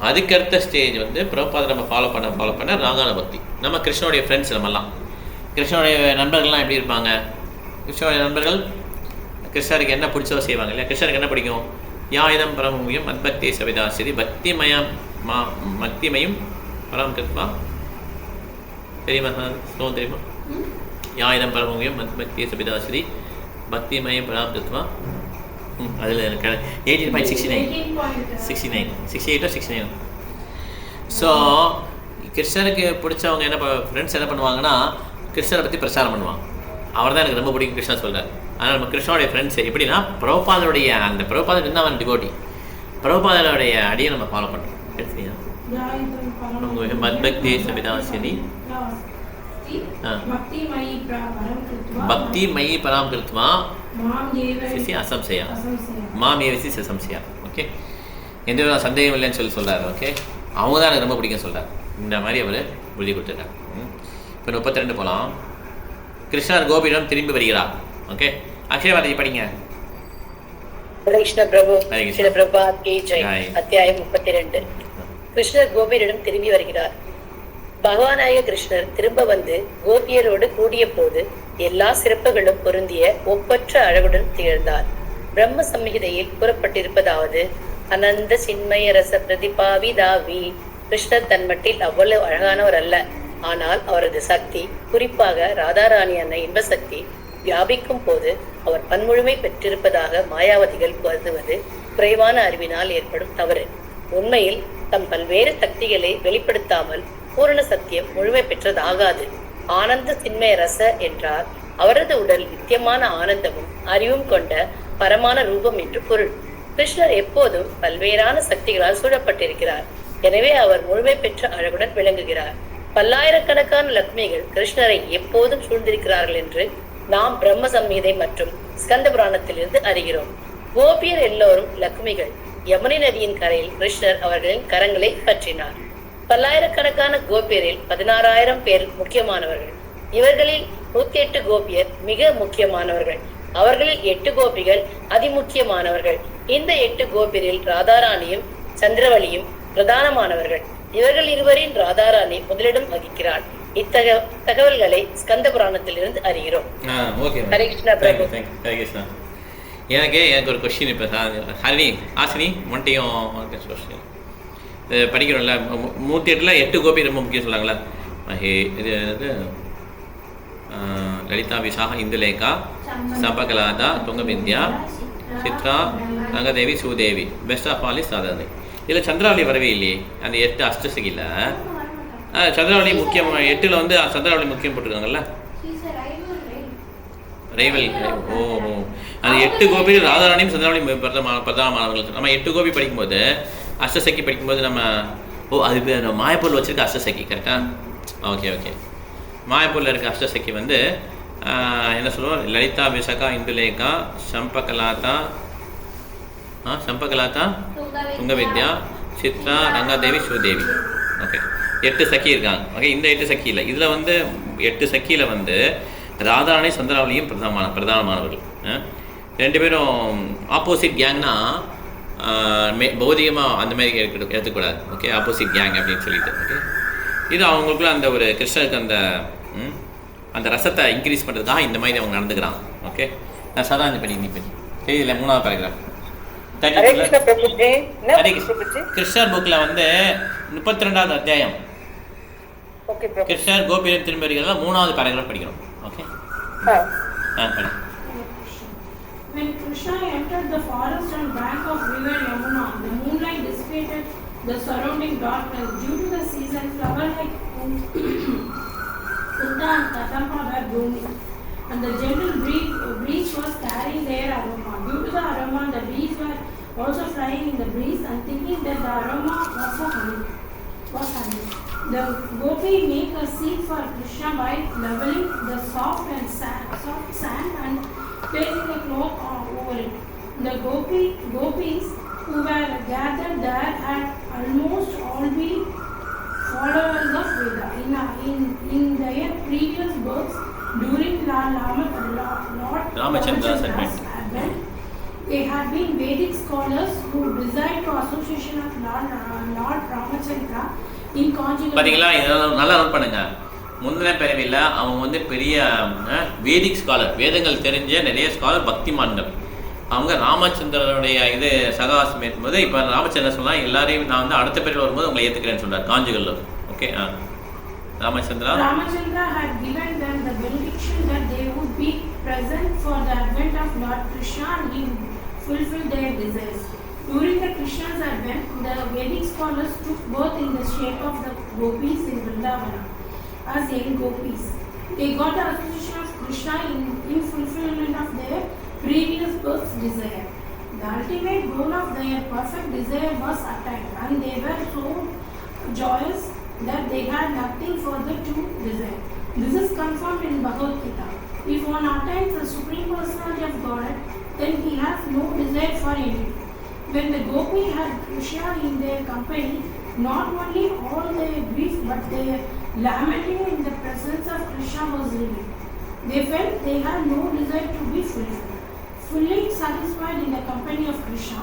அதுக்கடுத்த ஸ்டேஜ் வந்து பிரபுபாதை நம்ம ஃபாலோ பண்ண ராகான பக்தி. நம்ம கிருஷ்ணனுடைய ஃப்ரெண்ட்ஸ், நம்மலாம் கிருஷ்ணனுடைய நண்பர்கள்லாம் எப்படி இருப்பாங்க? கிருஷ்ணனுடைய நண்பர்கள் கிருஷ்ணருக்கு என்ன பிடிச்சோ செய்வாங்க இல்லையா. கிருஷ்ணருக்கு என்ன பிடிக்கும்? யாயுதம் பரமமுயம் மத்பக்தி சவிதாசிரி பக்திமயம் பரம் கிருத்மா. தெரியுமா ஸ்லோகம் தெரியுமா? யாயுதம் பரமமுயம் மத்பக்தி சவிதாசிரி பக்திமயம் பரம் கிருத்மா. அதில் 18.69 ஸோ கிருஷ்ணருக்கு பிடிச்சவங்க என்ன ஃப்ரெண்ட்ஸ் என்ன பண்ணுவாங்கன்னா கிருஷ்ணரை பற்றி பிரச்சாரம் பண்ணுவாங்க. அவர் தான் எனக்கு ரொம்ப பிடிக்கும் கிருஷ்ணா சொல்கிறார். ஆனால் நம்ம கிருஷ்ணனுடைய ஃப்ரெண்ட்ஸ் எப்படின்னா பிரபுபாதருடைய அந்த பிரபுபாதர் இருந்தால் அவன் டிவோட்டி, பிரபுபாதருடைய அடியை நம்ம ஃபாலோ பண்ணுறோம். மத்பக்தி சவிதாசினி பக்தி மயி பராம் கிருத்மா சிசி அசம்சயா மாம் ஏவிசி சம்சயா. ஓகே, எந்த வித சந்தேகம் இல்லைன்னு சொல்கிறார். ஓகே, அவங்க தான் எனக்கு ரொம்ப பிடிக்கும் சொல்கிறார். இந்த மாதிரி அவர் உறுதி கொடுத்துருக்கார். இப்போ 32 போகலாம். கிருஷ்ணர் கோபியிடம் திரும்பி வருகிறார். ஓகே, அக்ஷயவாதி படிங்க. கிருஷ்ண பிரபு ஸ்ரீல பிரபாத் கே ஜெய். அத்தியாயம் 32. கிருஷ்ணர் கோபியரிடம் திரும்பி வருகிறார். பகவானாய கிருஷ்ணர் திரும்ப வந்து கோபியரோடு கூடிய போது எல்லா சிறப்புகளும் பொருந்திய ஒப்பற்ற அழகுடன் திகழ்ந்தார். பிரம்ம சம்ஹிதையில் கூறப்பட்டிருப்பதாவது, அனந்த சின்மய ரச பிரதிபாவிதாவி. கிருஷ்ணர் தன்மட்டில் அவ்வளவு அழகானவர் அல்ல, ஆனால் அவரது சக்தி, குறிப்பாக ராதாராணி அன்ன இன்ப சக்தி வியாபிக்கும் போது அவர் பன்முழுமை பெற்றிருப்பதாக மாயாவதிகள் கருதுவது குறைவான அறிவினால் ஏற்படும் தவறு. உண்மையில் தம் பல்வேறு சக்திகளை வெளிப்படுத்தாமல் பூரண சத்தியம் முழுமை பெற்றதாகாது. ஆனந்த சின்மய ரச என்றால் அவரது உடல் நித்தியமான ஆனந்தமும் அறிவும் கொண்ட பரமான ரூபம் என்று பொருள். கிருஷ்ணர் எப்போதும் பல்வேறான சக்திகளால் சூழப்பட்டிருக்கிறார். எனவே அவர் முழுமை பெற்ற அழகுடன் விளங்குகிறார். பல்லாயிரக்கணக்கான லக்ஷ்மிகள் கிருஷ்ணரை எப்போதும் சூழ்ந்திருக்கிறார்கள் என்று நாம் பிரம்ம சம்ஹிதை மற்றும் ஸ்கந்த புராணத்திலிருந்து அறிகிறோம். கோபியர் எல்லோரும் லக்ஷ்மிகள். யமுனை நதியின் கரையில் கிருஷ்ணர் அவர்களின் கரங்களை பற்றினார். பல்லாயிரக்கணக்கான கோபியரில் 16,000 பேர் முக்கியமானவர்கள். இவர்களில் 108 கோபியர் மிக முக்கியமானவர்கள். அவர்களில் 8 கோபிகள் அதிமுக்கியமானவர்கள். இந்த 8 கோபியரில் ராதாராணியும் சந்திரவலியும் பிரதானமானவர்கள். இவர்கள் இருவரின் ராதாராணி முதலிடம் வகிக்கிறார். தகவல்களை ஸ்கந்த புராணத்திலிருந்து அறிகிறோம். ஹரே கிருஷ்ணா பிரபு. எனக்கு ஒரு கொஸ்டின். இப்போ ஹரிணி ஆசினி மண்டையும் படிக்கிறோம்ல, 108ல் 8 கோபி ரொம்ப முக்கியம் சொல்லாங்களா? இது Lalita Vishakha Indulekha Champakalata Tungavidya Chitra Rangadevi Sudevi best of all is சாதாரணி. இதில் சந்திராவளி வரவே இல்லையே அந்த 8 அஷ்டசகியில். சந்திராவளி முக்கியம், 8ல் வந்து சந்திராவளி முக்கியம் போட்டிருக்காங்கல்ல, ரைவல். ஓஹோ, அந்த 8 கோபிகள் ராதாராணியும் சந்திராவளியும் பிரதானமானவர்கள். நம்ம 8 கோபி படிக்கும்போது அஷ்டசகி படிக்கும்போது நம்ம அது மாயப்பூரில் வச்சுருக்க அஷ்டசகி கரெக்டாக? ஓகே ஓகே, மாயப்பூரில் இருக்க அஷ்டசகி வந்து என்ன சொல்லுவோம்? லலிதா விசாகா இந்துலேகா சம்பகலாதா துங்கவித்யா சித்ரா ரங்காதேவி ஸ்ரீதேவி. ஓகே, 8 சக்கி இருக்காங்க. ஓகே, இந்த 8 சக்கியில் இதில் வந்து 8 சக்கியில் வந்து ராதாராணி சந்திராவளியும் பிரதானமானவர்கள். 2 பேரும் ஆப்போசிட் கேங்னா பௌதிகமாக அந்த மாதிரி எடுத்துக்கூடாது. ஓகே, ஆப்போசிட் கேங் அப்படின்னு சொல்லிட்டு. ஓகே, இது அவங்களுக்குள்ள அந்த ஒரு கிருஷ்ணருக்கு அந்த ரசத்தை இன்க்ரீஸ் பண்ணுறதுக்காக இந்த மாதிரி அவங்க நடந்துக்கிறாங்க. ஓகே, நான் சாதாரண பண்ணி தெரியல. 3வது பேராகிராஃப் கிருஷ்ணர் புக்கில் வந்து 32வது அத்தியாயம் கிருஷ்ணர் கோபியிடம் திரும்பி வருகிறதா 3வது பேராகிராஃப் படிக்கிறோம். ஓகே, படி. When Krishna entered the forest and bank of river Yamuna, the moonlight dissipated the surrounding darkness. Due to the season, flower like Kunda and Kadamba were blooming, and the gentle breeze was carrying their aroma. Due to the aroma, the bees were also flying in the breeze and thinking that the aroma was honey. The gopi make a seat for Krishna by leveling the soft sand and placing a cloth over it. The gopis who were gathered there had almost all been followers of Veda. In their previous works, during Lord Ramachandra's advent, they had been Vedic scholars who desired to association of Lord Ramachandra in conjugal. பார்த்தீங்களா, இதெல்லாம் நல்லா note பண்ணுங்க. முந்தின பிறவியில் அவங்க வந்து பெரிய வேதிக் scholar, வேதங்கள் தெரிஞ்ச நிறைய ஸ்காலர், பக்திமான்கள். அவங்க ராமச்சந்திரனுடைய இது சகாசம் ஏற்றும்போது இப்போ ராமச்சந்திரன் சொன்னால் எல்லாரையும் நான் வந்து அடுத்த பிறகு வரும்போது உங்களை ஏற்றுக்கிறேன்னு சொல்கிறார் காஞ்சிகளில். Okay, Ramachandra had given them the benediction that they would be present for the advent of Lord Krishna and he would fulfill their desires. During the Krishna's advent, the Vedic scholars took birth in the shape of the gopis in Vrindavana as young gopis. They got the association of Krishna in fulfillment of their previous birth's desire. The ultimate goal of their perfect desire was attained, and they were so joyous that they had nothing further to desire. This is confirmed in Bhagavad Gita. If one attains the Supreme Personality of Godhead, then he has no desire for anything. When the gopi had Krishna in their company, not only all their grief but their lamenting in the presence of Krishna was relieved. They felt they had no desire to be fulfilled. Fully satisfied in the company of Krishna,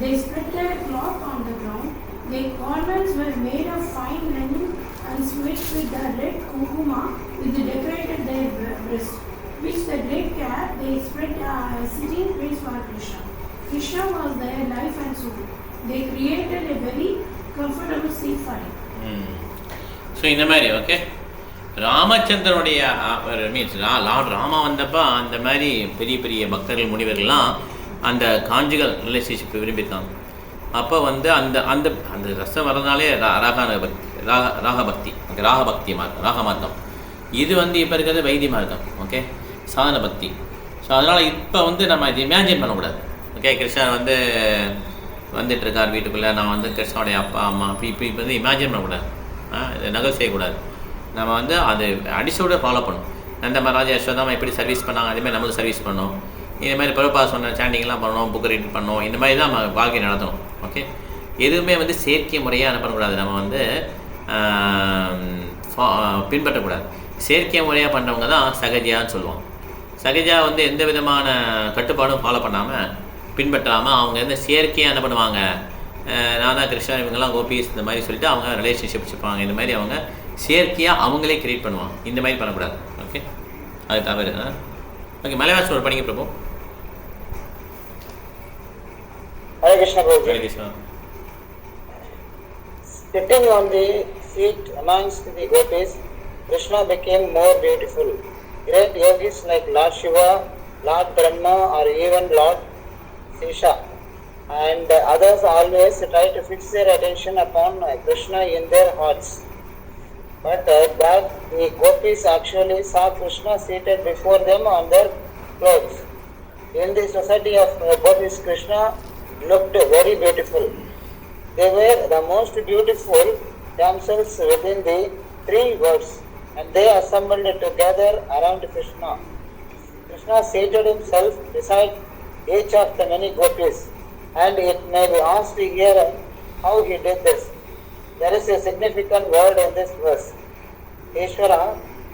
they spread their cloth on the ground. Their garments were made of fine linen and smeared with the red kumuma, which decorated their breast, which the great care they spread sitting place for Krishna. Krishna was their life and soul. They created a very comfortable seat for him. So இந்த மாதிரி okay, ராமச்சந்திரனுடைய means Lord Rama வந்தப்போ அந்த மாதிரி பெரிய பெரிய பக்தர்கள் முனிவர்கள்லாம் அந்த காஞ்சிகள் relationship விரும்பியிருக்காங்க. அப்போ வந்து அந்த அந்த அந்த ரசம் வரதுனாலே ராகபக்தி, ஓகே, ராகபக்தி மார்க்கம், ராக மார்க்கம். இது வந்து இப்போ இருக்கிறது வைத்திய மார்க்கம், ஓகே, சாதன பக்தி. ஸோ அதனால் இப்போ வந்து நம்ம இது இமேஜின் பண்ணக்கூடாது. ஓகே, கிருஷ்ணன் வந்து வந்துட்டுருக்கார் வீட்டுக்குள்ளே, நான் வந்து கிருஷ்ணனுடைய அப்பா அம்மா இப்போ வந்து இமேஜின் பண்ணக்கூடாது, இதை நகல் செய்யக்கூடாது. நம்ம வந்து அது அடிஷோட ஃபாலோ பண்ணணும். அந்த மாதிரி ராஜா யசோதாமா எப்படி சர்வீஸ் பண்ணாங்க, அதேமாதிரி நம்மளும் சர்வீஸ் பண்ணணும். இந்த மாதிரி பிரபா சொன்ன சாண்டிங்லாம் பண்ணணும், புக் ரீட் பண்ணணும். இந்த மாதிரி தான் நம்ம வாழ்க்கை நடத்தணும். ஓகே, எதுவுமே வந்து செயற்கை முறையாக அனுப்பக்கூடாது. நம்ம வந்து பின்பற்றக்கூடாது. செயற்கை முறையாக பண்ணுறவங்க தான் சகஜான்னு சொல்லுவோம். சகஜா வந்து எந்த விதமான கட்டுப்பாடும் ஃபாலோ பண்ணாமல் பின்பற்றாமல் அவங்க வந்து செயற்கையாக என்ன பண்ணுவாங்க, நான் தான் கிருஷ்ணா, இவங்கெல்லாம் கோபிஸ், இந்த மாதிரி சொல்லிட்டு அவங்க ரிலேஷன்ஷிப் வச்சுப்பாங்க. இந்த மாதிரி அவங்க செயற்கையாக அவங்களே கிரியேட் பண்ணுவாங்க. இந்த மாதிரி பண்ணக்கூடாது. ஓகே, அது தவறு. ஓகே, மலையாள ஒரு படிங்க பிரபு. Hare Krishna Prabhu. Hare Krishna. Sitting on the seat amongst the gopis, Krishna became more beautiful. Great yogis like Lord Shiva, Lord Brahma, or even Lord Sisha and others always try to fix their attention upon Krishna in their hearts. But that the gopis actually saw Krishna seated before them on their clothes. In the society of gopis, Krishna looked very beautiful. They were the most beautiful themselves within the three worlds, and they assembled together around Krishna. Krishna seated himself beside each of the many gopis, and it may be asked here how he did this. There is a significant word in this verse. Ishvara,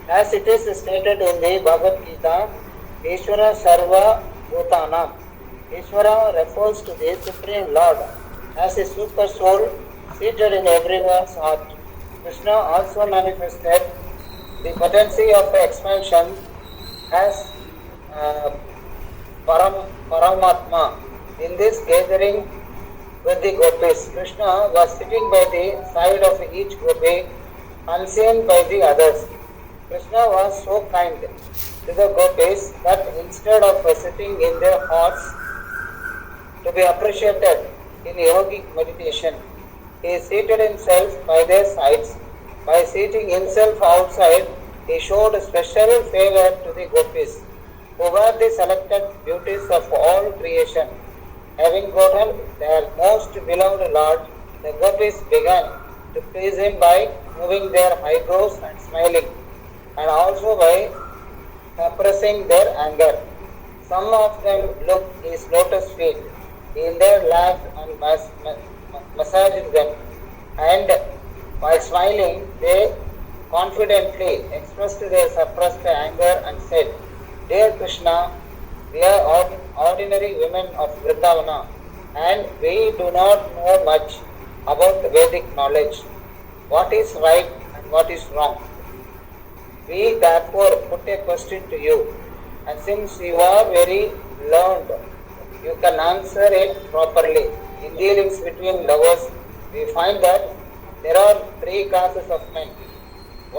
as it is stated in the Bhagavad Gita, Ishvara Sarva Bhutanam. Ishvara refers to the Supreme Lord as a super soul seated in everyone's heart. Krishna also manifested the potency of expansion as Paramatma. In this gathering with the gopis, Krishna was sitting by the side of each gopi, unseen by the others. Krishna was so kind to the gopis that instead of sitting in their hearts to be appreciated in yogic meditation, he seated himself by their sides. By seating himself outside, he showed special favor to the gopis, who were the selected beauties of all creation. Having gotten their most beloved Lord, the gopis began to please him by moving their eyebrows and smiling, and also by suppressing their anger. Some of them looked his lotus feet, He indeed laughed and massaged them, and while smiling, they confidently expressed their suppressed anger and said, "Dear Krishna, we are ordinary women of Vrindavana, and we do not know much about Vedic knowledge, what is right and what is wrong. We therefore put a question to you, and since you are very learned, you can answer it properly. In dealings between lovers, we find that there are three classes of men.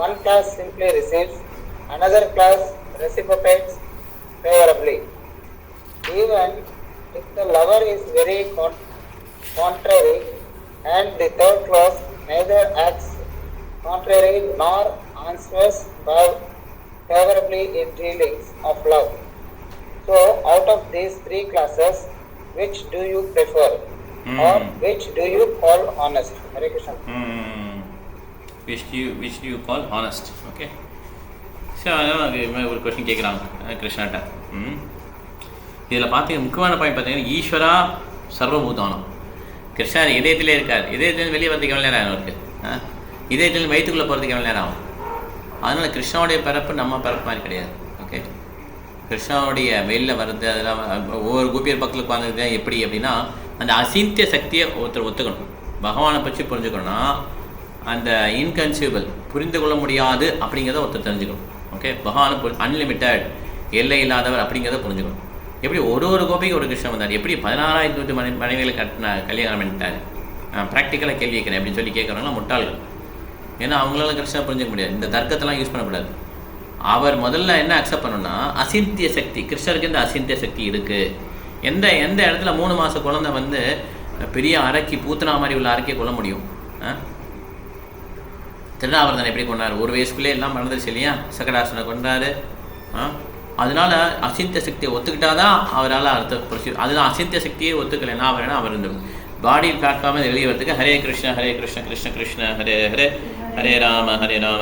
One class simply receives, another class reciprocates favorably. Even if the lover is very contrary, and the third class neither acts contrary nor answers favorably in dealings of love. So, out of these three classes, which do you prefer? Or which do you call honest?" Hare Krishna. Which do you call honest? Okay. So அதான் ஒரு question கேட்குறாங்க கிருஷ்ணாட்ட. இதில் பார்த்தீங்கன்னா முக்கியமான point பார்த்தீங்கன்னா ஈஸ்வரா சர்வபூதானம். கிருஷ்ணர் இதயத்திலே இருக்கார். இதயத்திலேருந்து வெளியே வரதுக்கு எவ்வளோ நேரம் ஆகும் அவருக்கு? இதயத்திலேருந்து வயிற்றுக்குள்ளே போகிறதுக்கு எவ்வளோ நேரம் ஆகும்? அதனால் கிருஷ்ணாவுடைய பிறப்பு நம்ம பிறப்பு மாதிரி கிடையாது. ஓகே, கிருஷ்ணாவுடைய வெளியில் வர்றது அதெல்லாம் ஒவ்வொரு கோபியர் பக்கத்தில் உட்காந்துருது எப்படி அப்படின்னா அந்த அசிந்திய சக்தியை ஒருத்தர் ஒத்துக்கணும். பகவானை பற்றி புரிஞ்சுக்கணும்னா அந்த இன்கன்சியூபிள் புரிந்து கொள்ள முடியாது அப்படிங்கிறத ஒருத்தர் தெரிஞ்சுக்கணும். ஓகே, பகவானை அன்லிமிட்டட் எல்லை இல்லாதவர் அப்படிங்கிறத புரிஞ்சுக்கணும். எப்படி ஒரு கோபிக்கு ஒரு கிருஷ்ணன் வந்தார், எப்படி 16,000 மனைவிகளை கல்யாணம் பண்ணிட்டார்? ப்ராக்டிக்கலாக கேள்வி கேட்குறேன் அப்படின்னு சொல்லி கேட்குறவங்களா முட்டாள்கள். ஏன்னா அவங்களால கிருஷ்ணனை புரிஞ்சுக்க முடியாது. இந்த தர்க்கத்தெல்லாம் யூஸ் பண்ணக்கூடாது. அவர் முதல்ல என்ன அக்செப்ட் பண்ணணும்னா அசிந்திய சக்தி, கிருஷ்ணருக்கு இந்த அசிந்திய சக்தி இருக்குது. எந்த இடத்துல 3 மாத குழந்தை வந்து பெரிய அரக்கி பூத்தனா மாதிரி உள்ள அரக்கியை கொள்ள முடியும்? திருடாவர்தனை எப்படி கொண்டார்? 1 வயசுக்குள்ளே எல்லாம் மறந்துருச்சு இல்லையா? சகடாசனை கொண்டாரு. அதனால அசிந்திய சக்தியை ஒத்துக்கிட்டாதான் அவரால் அடுத்த ப்ரொசீஜர். அதுதான் அசிந்திய சக்தியை ஒத்துக்கலைன்னா அவர் இந்த பாடி பிளாட்ஃபார்மை வெளியே வரதுக்கு ஹரே கிருஷ்ண ஹரே கிருஷ்ண கிருஷ்ண கிருஷ்ண ஹரே ஹரே ஹரே ராம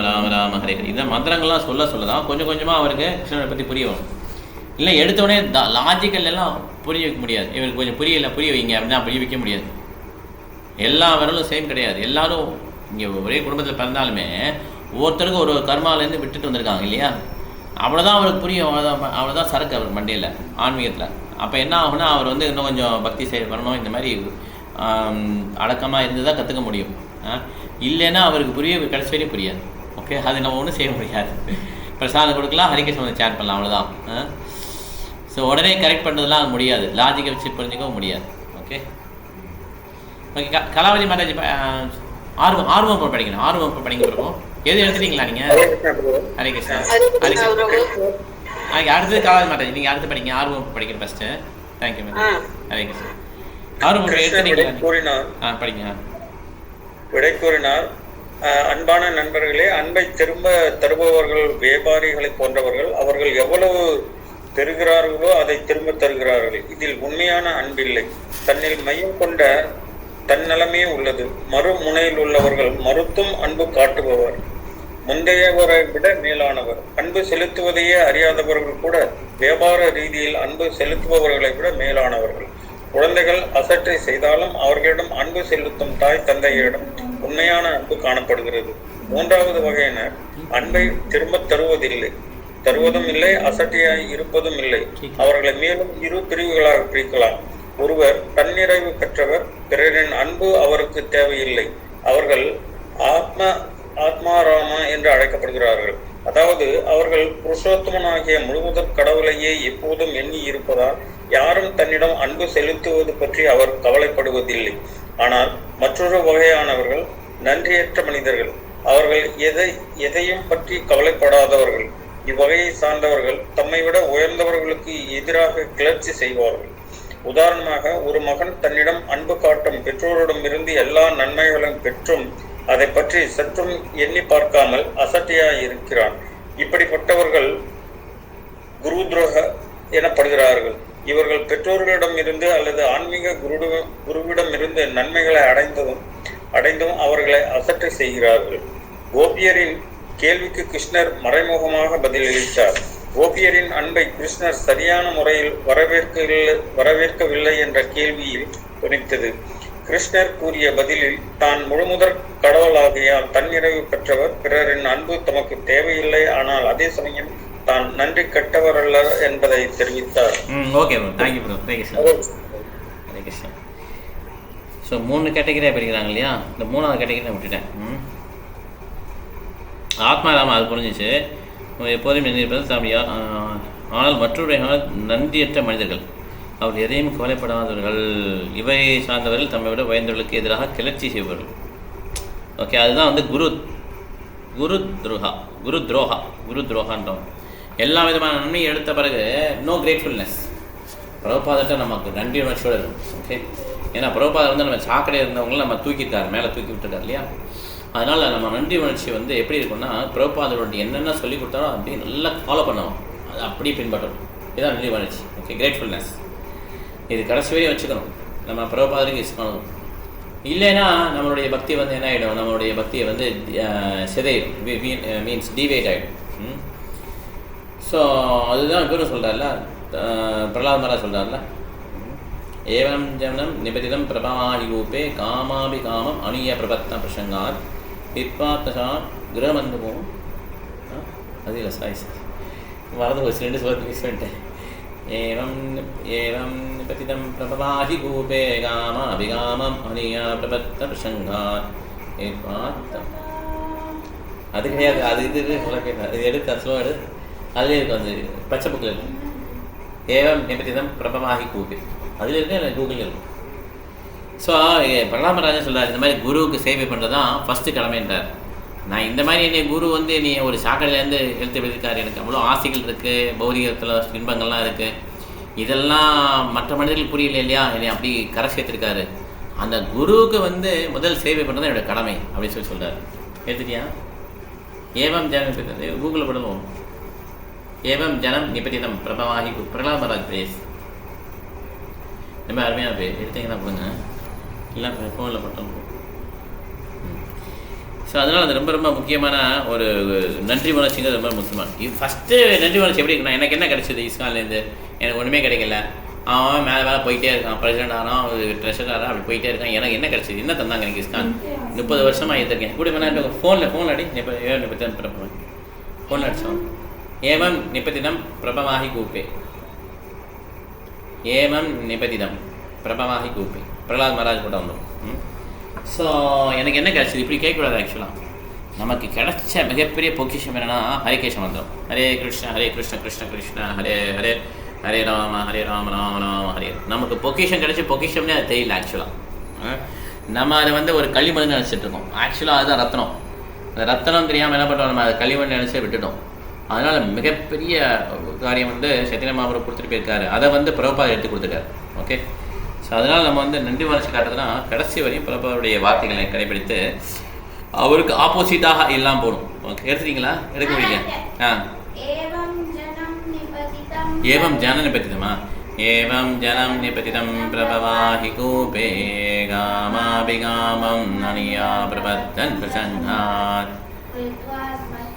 ராம ராம ஹரே ஹரே இந்த மந்திரங்கள்லாம் சொல்லதான் கொஞ்சம் கொஞ்சமாக அவருக்கு கிருஷ்ணனை பற்றி புரிய வரும். இல்லை எடுத்தோடனே லாஜிக்கல் எல்லாம் புரிய வைக்க முடியாது. இவருக்கு கொஞ்சம் புரிய வைங்க அப்படின்னா புரிய வைக்க முடியாது. எல்லா விரலும் சேம் கிடையாது. எல்லாரும் இங்கே ஒரே குடும்பத்தில் பிறந்தாலுமே ஒவ்வொருத்தருக்கும் ஒரு கர்மாலேருந்து விட்டுட்டு வந்திருக்காங்க இல்லையா? அவ்வளோதான் அவருக்கு புரியும். அவ்வளோதான் சரக்கு அவருக்கு மண்டையில் ஆன்மீகத்தில். அப்போ என்ன ஆகுனா அவர் வந்து இன்னும் கொஞ்சம் பக்தி பண்ணணும், இந்த மாதிரி அடக்கமாக இருந்து தான் கற்றுக்க முடியும். இல்லைன்னா அவருக்கு கடைசி வரையும் புரியாது. ஓகே, அது நம்ம ஒன்றும் செய்ய முடியாது. பிரசாதம் கொடுக்கலாம், ஹரிகிருஷ்ணன் சேர் பண்ணலாம், அவ்வளோதான். ஸோ உடனே கரெக்ட் பண்ணுறதுலாம் அது முடியாது. லாஜிக்கை வச்சு புரிஞ்சிக்கவும் முடியாது. Okay okay. கலாவதி மாதாஜி ஆர்வம் படிக்கணும். ஆர்வம் படிக்க பிறகும் எது எடுத்துட்டீங்களா நீங்கள்? ஹரே கிருஷ்ணா. அடுத்தது கலாவதி மாதாஜி, நீங்கள் அடுத்து படிங்க. ஆர்வம் படிக்கிற first. Thank you madam. Hare Krishna. ஆர்வம் எடுத்துட்டீங்களா? படிங்க. விடை கூறினார், அன்பான நண்பர்களே, அன்பை திரும்ப தருபவர்கள் வியாபாரிகளை போன்றவர்கள். அவர்கள் எவ்வளவு பெறுகிறார்களோ அதை திரும்ப தருகிறார்கள். இதில் உண்மையான அன்பில்லை. தன்னில் மையம் கொண்ட தன்னலமே உள்ளது. மறுமுனையில் உள்ளவர்கள் மறுத்தும் அன்பு காட்டுபவர் முந்தையவரை விட மேலானவர். அன்பு செலுத்துவதையே அறியாதவர்கள் கூட வியாபார ரீதியில் அன்பு செலுத்துபவர்களை விட மேலானவர்கள். குழந்தைகள் அசட்டை செய்தாலும் அவர்களிடம் அன்பு செலுத்தும் தாய் தந்தையரிடம் உண்மையான அன்பு காணப்படுகிறது. 3வது வகையினர் அன்பை திரும்ப தருவதும் இல்லை, அசட்டையாய் இருப்பதும் இல்லை. அவர்களை மேலும் 2 பிரிவுகளாக பிரிக்கலாம். ஒருவர் தன்னிறைவு பெற்றவர், பிறரின் அன்பு அவருக்கு தேவையில்லை. அவர்கள் ஆத்மாராமா என்று அழைக்கப்படுகிறார்கள். அதாவது அவர்கள் புருஷோத்தமனாகிய முழுவதும் கடவுளையே எப்போதும் எண்ணி இருப்பதால் யாரும் தன்னிடம் அன்பு செலுத்துவது பற்றி அவர் கவலைப்படுவதில்லை. ஆனால் மற்றொரு வகையானவர்கள் நன்றியற்ற மனிதர்கள். அவர்கள் எதையும் பற்றி கவலைப்படாதவர்கள். இவ்வகையை சார்ந்தவர்கள் தம்மை விட உயர்ந்தவர்களுக்கு எதிராக கிளர்ச்சி செய்வார்கள். உதாரணமாக, ஒரு மகன் தன்னிடம் அன்பு காட்டும் பெற்றோரிடமிருந்து எல்லா நன்மைகளும் பெற்றும் அதை பற்றி சற்றும் எண்ணி பார்க்காமல் அசட்டையாய் இருக்கிறான். இப்படிப்பட்டவர்கள் குரு துரோக எனப்படுகிறார்கள். இவர்கள் பெற்றோர்களிடம் இருந்து அல்லது ஆன்மீக குருவிடம் இருந்து நன்மைகளை அடைந்தும் அவர்களை அசட்டை செய்கிறார்கள். கோபியரின் கேள்விக்கு கிருஷ்ணர் மறைமுகமாக பதிலளித்தார். கோபியரின் அன்பை கிருஷ்ணர் சரியான முறையில் வரவேற்கவில்லை என்ற கேள்வியில் துணித்தது. கிருஷ்ணர் கூறிய பதிலில், தான் முழுமுதற் கடவுளாகியால் தன்னிறைவு பெற்றவர், பிறரின் அன்பு தமக்கு தேவையில்லை, ஆனால் அதே சமயம் தான் நன்றி கெட்டவர் அல்ல என்பதை தெரிவித்தார். Okay bro, thank you bro. Hare Krishna. So 3 கேட்டகரியாக பிரிக்கிறாங்க இல்லையா? இந்த 3வது கேட்டகரி நான் விட்டுட்டேன். ஆத்மாராம அது புரிஞ்சிச்சு. எப்போதும் நினைப்பது சாமியா. ஆனால் மற்றவர்கள் நன்றியற்ற மனிதர்கள், அவர் எதையும் கவலைப்படாதவர்கள், இவை சார்ந்தவர்கள் தம்மை விட உயர்ந்தவர்களுக்கு எதிராக கிளர்ச்சி செய்வார்கள். ஓகே, அதுதான் வந்து குரு துரோகான்றோம். எல்லா விதமான நன்மையை எடுத்த பிறகு நோ கிரேட்ஃபுல்னஸ். பிரபுபாதத்தை நமக்கு நன்றி உணர்ச்சியோடு இருக்கும். ஓகே, ஏன்னா பிரபுபாதம் வந்து நம்ம சாக்கடை இருந்தவங்களும் நம்ம தூக்கிட்டார், மேலே தூக்கி விட்டுட்டார் இல்லையா? அதனால் நம்ம நன்றி உணர்ச்சி வந்து எப்படி இருக்குன்னா, பிரபுபாதோட என்னென்ன சொல்லி கொடுத்தாரோ அப்படியே நல்லா ஃபாலோ பண்ணுவோம், அது அப்படியே பின்பற்றணும். இதுதான் நன்றி உணர்ச்சி. ஓகே, கிரேட்ஃபுல்னஸ் இது கடைசி வரையும் வச்சுக்கணும். நம்ம பிரபுபாதருக்கு யூஸ் பண்ணணும். இல்லைன்னா நம்மளுடைய பக்தி வந்து என்ன ஆகிடும், நம்மளுடைய பக்தியை வந்து மீன்ஸ் டிவைட் ஆகிடும். ஸோ அதுதான் குரு சொல்கிறார்ல, பிரகலாத் மகாராஜ் சொல்கிறார்ல, ஏவம் ஜனம் நிபதிதம் பிரபாஹி ரூபே காமாபி காமம் அணிய பிரபத்ன பிரசங்காத் வித்வாத்மசா கிரகமந்துபோம். அது இல்லை, சாரி வரது ஒரு 2 சொல்ல மிஸ் பண்ணிட்டேன். ஏவம் நிபதிதம் பிரபாஹி ரூபே காமாபி காமம் அணிய பிரபத்ன பிரசங்காத் வித்வாத். அது கிடையாது, அது இது சொல்ல அது எடுத்து ஸ்லோ எடு, அதுலேயே இருக்கும், அது பச்சை புக்கில் இருக்கும். ஏவம் நிபதிதம் பிரபமாகி கூபி அதில் இருக்கு, எனக்கு கூகுளில் இருக்கும். ஸோ பிரகலாத் மகாராஜன் சொல்கிறார், இந்த மாதிரி குருவுக்கு சேவை பண்ணுறது தான் ஃபஸ்ட்டு கடமைன்றார். நான் இந்த மாதிரி என்னை குரு வந்து நீ ஒரு சாக்கடையிலேருந்து எழுத்து எழுதியிருக்காரு, எனக்கு அவ்வளோ ஆசைகள் இருக்குது, பௌதிகத்தில் இன்பங்கள்லாம் இருக்குது, இதெல்லாம் மற்ற மனிதர்கள் புரியல இல்லையா, என்னை அப்படி கரை சேர்த்துருக்காரு. அந்த குருவுக்கு வந்து முதல் சேவை பண்ணுறது என்னோடய கடமை அப்படின்னு சொல்லி சொல்கிறார். எடுத்துட்டியா? ஏவம் ஜனம் கூகுளில் படுவோம். ஏவம் ஜனம் நிபதிதம் பிரபவாகி பிரகலாத் மகாராஜ் பேஸ் ரொம்ப அருமையான பேர், எடுத்தீங்கன்னா கொடுங்க, இல்லை ஃபோனில் பட்டம். ஸோ அதனால் அது ரொம்ப ரொம்ப முக்கியமான ஒரு நன்றி உணர்ச்சிங்கிறது ரொம்ப முக்கியமான. இது ஃபஸ்ட்டு நன்றி உணர்ச்சி எப்படி இருக்குன்னா, எனக்கு என்ன கிடைச்சிது இஸ்கான்லேருந்து, எனக்கு ஒன்றுமே கிடைக்கல, அவன் மேலே போயிட்டே இருக்கான், பிரசிடென்ட் ஆகிறான், ட்ரெஷர் ஆகிறான், அப்படி போயிட்டே இருக்கான், எனக்கு என்ன கிடைச்சிது, என்ன தந்தாங்க எனக்கு இஸ்கான், 30 வருஷமாக இருந்திருக்கேன் கூட வேணா ஃபோனில் அடி நிபதிதம் பிரபம் ஃபோனில் அடித்தோம். ஏவம் நிபதிதம் பிரபமாகி கூப்பே, ஏவம் நிபதிதம் பிரபமாகி கூப்பே, பிரகலாத் மகாராஜ் கூட வந்தோம். ஸோ எனக்கு என்ன கிடச்சிது, இப்படி கேட்கக்கூடாது. ஆக்சுவலாக நமக்கு கிடைச்ச மிகப்பெரிய பொக்கிஷம் என்னென்னா ஹரிகேஷம் வந்துடும். ஹரே கிருஷ்ண ஹரே கிருஷ்ண கிருஷ்ண கிருஷ்ண ஹரே ஹரே ஹரே ராம ராம ராம ஹரே. நமக்கு பொக்கிஷம் கிடைச்சி பொக்கிஷம்னே அது தெரியல. ஆக்சுவலாக நம்ம அதை வந்து ஒரு களிமண் நினச்சிட்டு இருக்கோம். ஆக்சுவலாக அதுதான் ரத்னம். அந்த ரத்தனம் தெரியாமல் என்ன பண்ணுறோம், நம்ம அதை களிமண் நினச்சே விட்டுட்டோம். அதனால் மிகப்பெரிய காரியம் வந்து சத்யநாராயண மகாபிரபு கொடுத்துட்டு போயிருக்காரு, அதை வந்து பிரபுபாதர் எடுத்து கொடுத்துருக்காரு. ஓகே, ஸோ அதனால் நம்ம வந்து நன்றி உணர்ச்சி காட்டுறதுனா கடைசி வரையும் பிரபுபாதருடைய வார்த்தைகளை கடைபிடித்து அவருக்கு ஆப்போசிட்டாக எல்லாம் போகணும். ஓகே, எடுத்துட்டீங்களா? எடுக்க முடியல. ஏவம் ஜன நிபதிதமா, ஏவம் ஜனம் நிபதிதம் பிரபவாஹி கூபே காமாபிகாமம் நனியா பிரபத்தன் பிரசங்காத்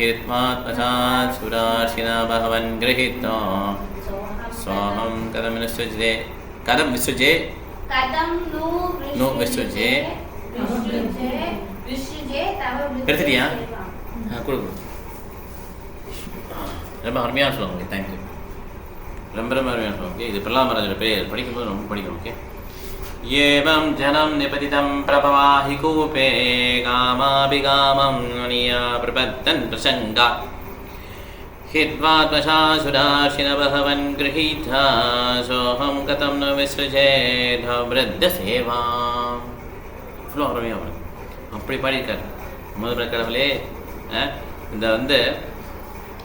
ஹித்வாத்மசாத் சுரார்ஷினா பகவன் கிரஹித்தோ ஸ்வாஹம் கதம் விசுஜே கதம் விசுஜே நோ விசுஜே. எடுத்துட்டியா? கொடுக்கும். ரொம்ப அருமையாக சொல்லுவாங்க. தேங்க்யூ. ரொம்ப ரொம்ப அருமையாக சொல்லுவாங்க. இது பிரகலாத் மகாராஜோட பேர் படிக்கும்போது ரொம்ப படிக்கணும். ஓகே, ஏவம் ஜனம் நிபதிதம் பிரபவாஹி கூபே காமாபிகாமம் அனியா பிரபத்தன் பிரசங்கா ஹித்வாத்மசாசுரார்ஷின பகவன் கிரஹீதா சோஹம் கதம் ந விஸ்ருஜேத் விருத்த சேவாம். இவ்வளோ அருமையாக வரும். அப்படி பாடியிருக்காரு. முதல் கடவுளே, இந்த வந்து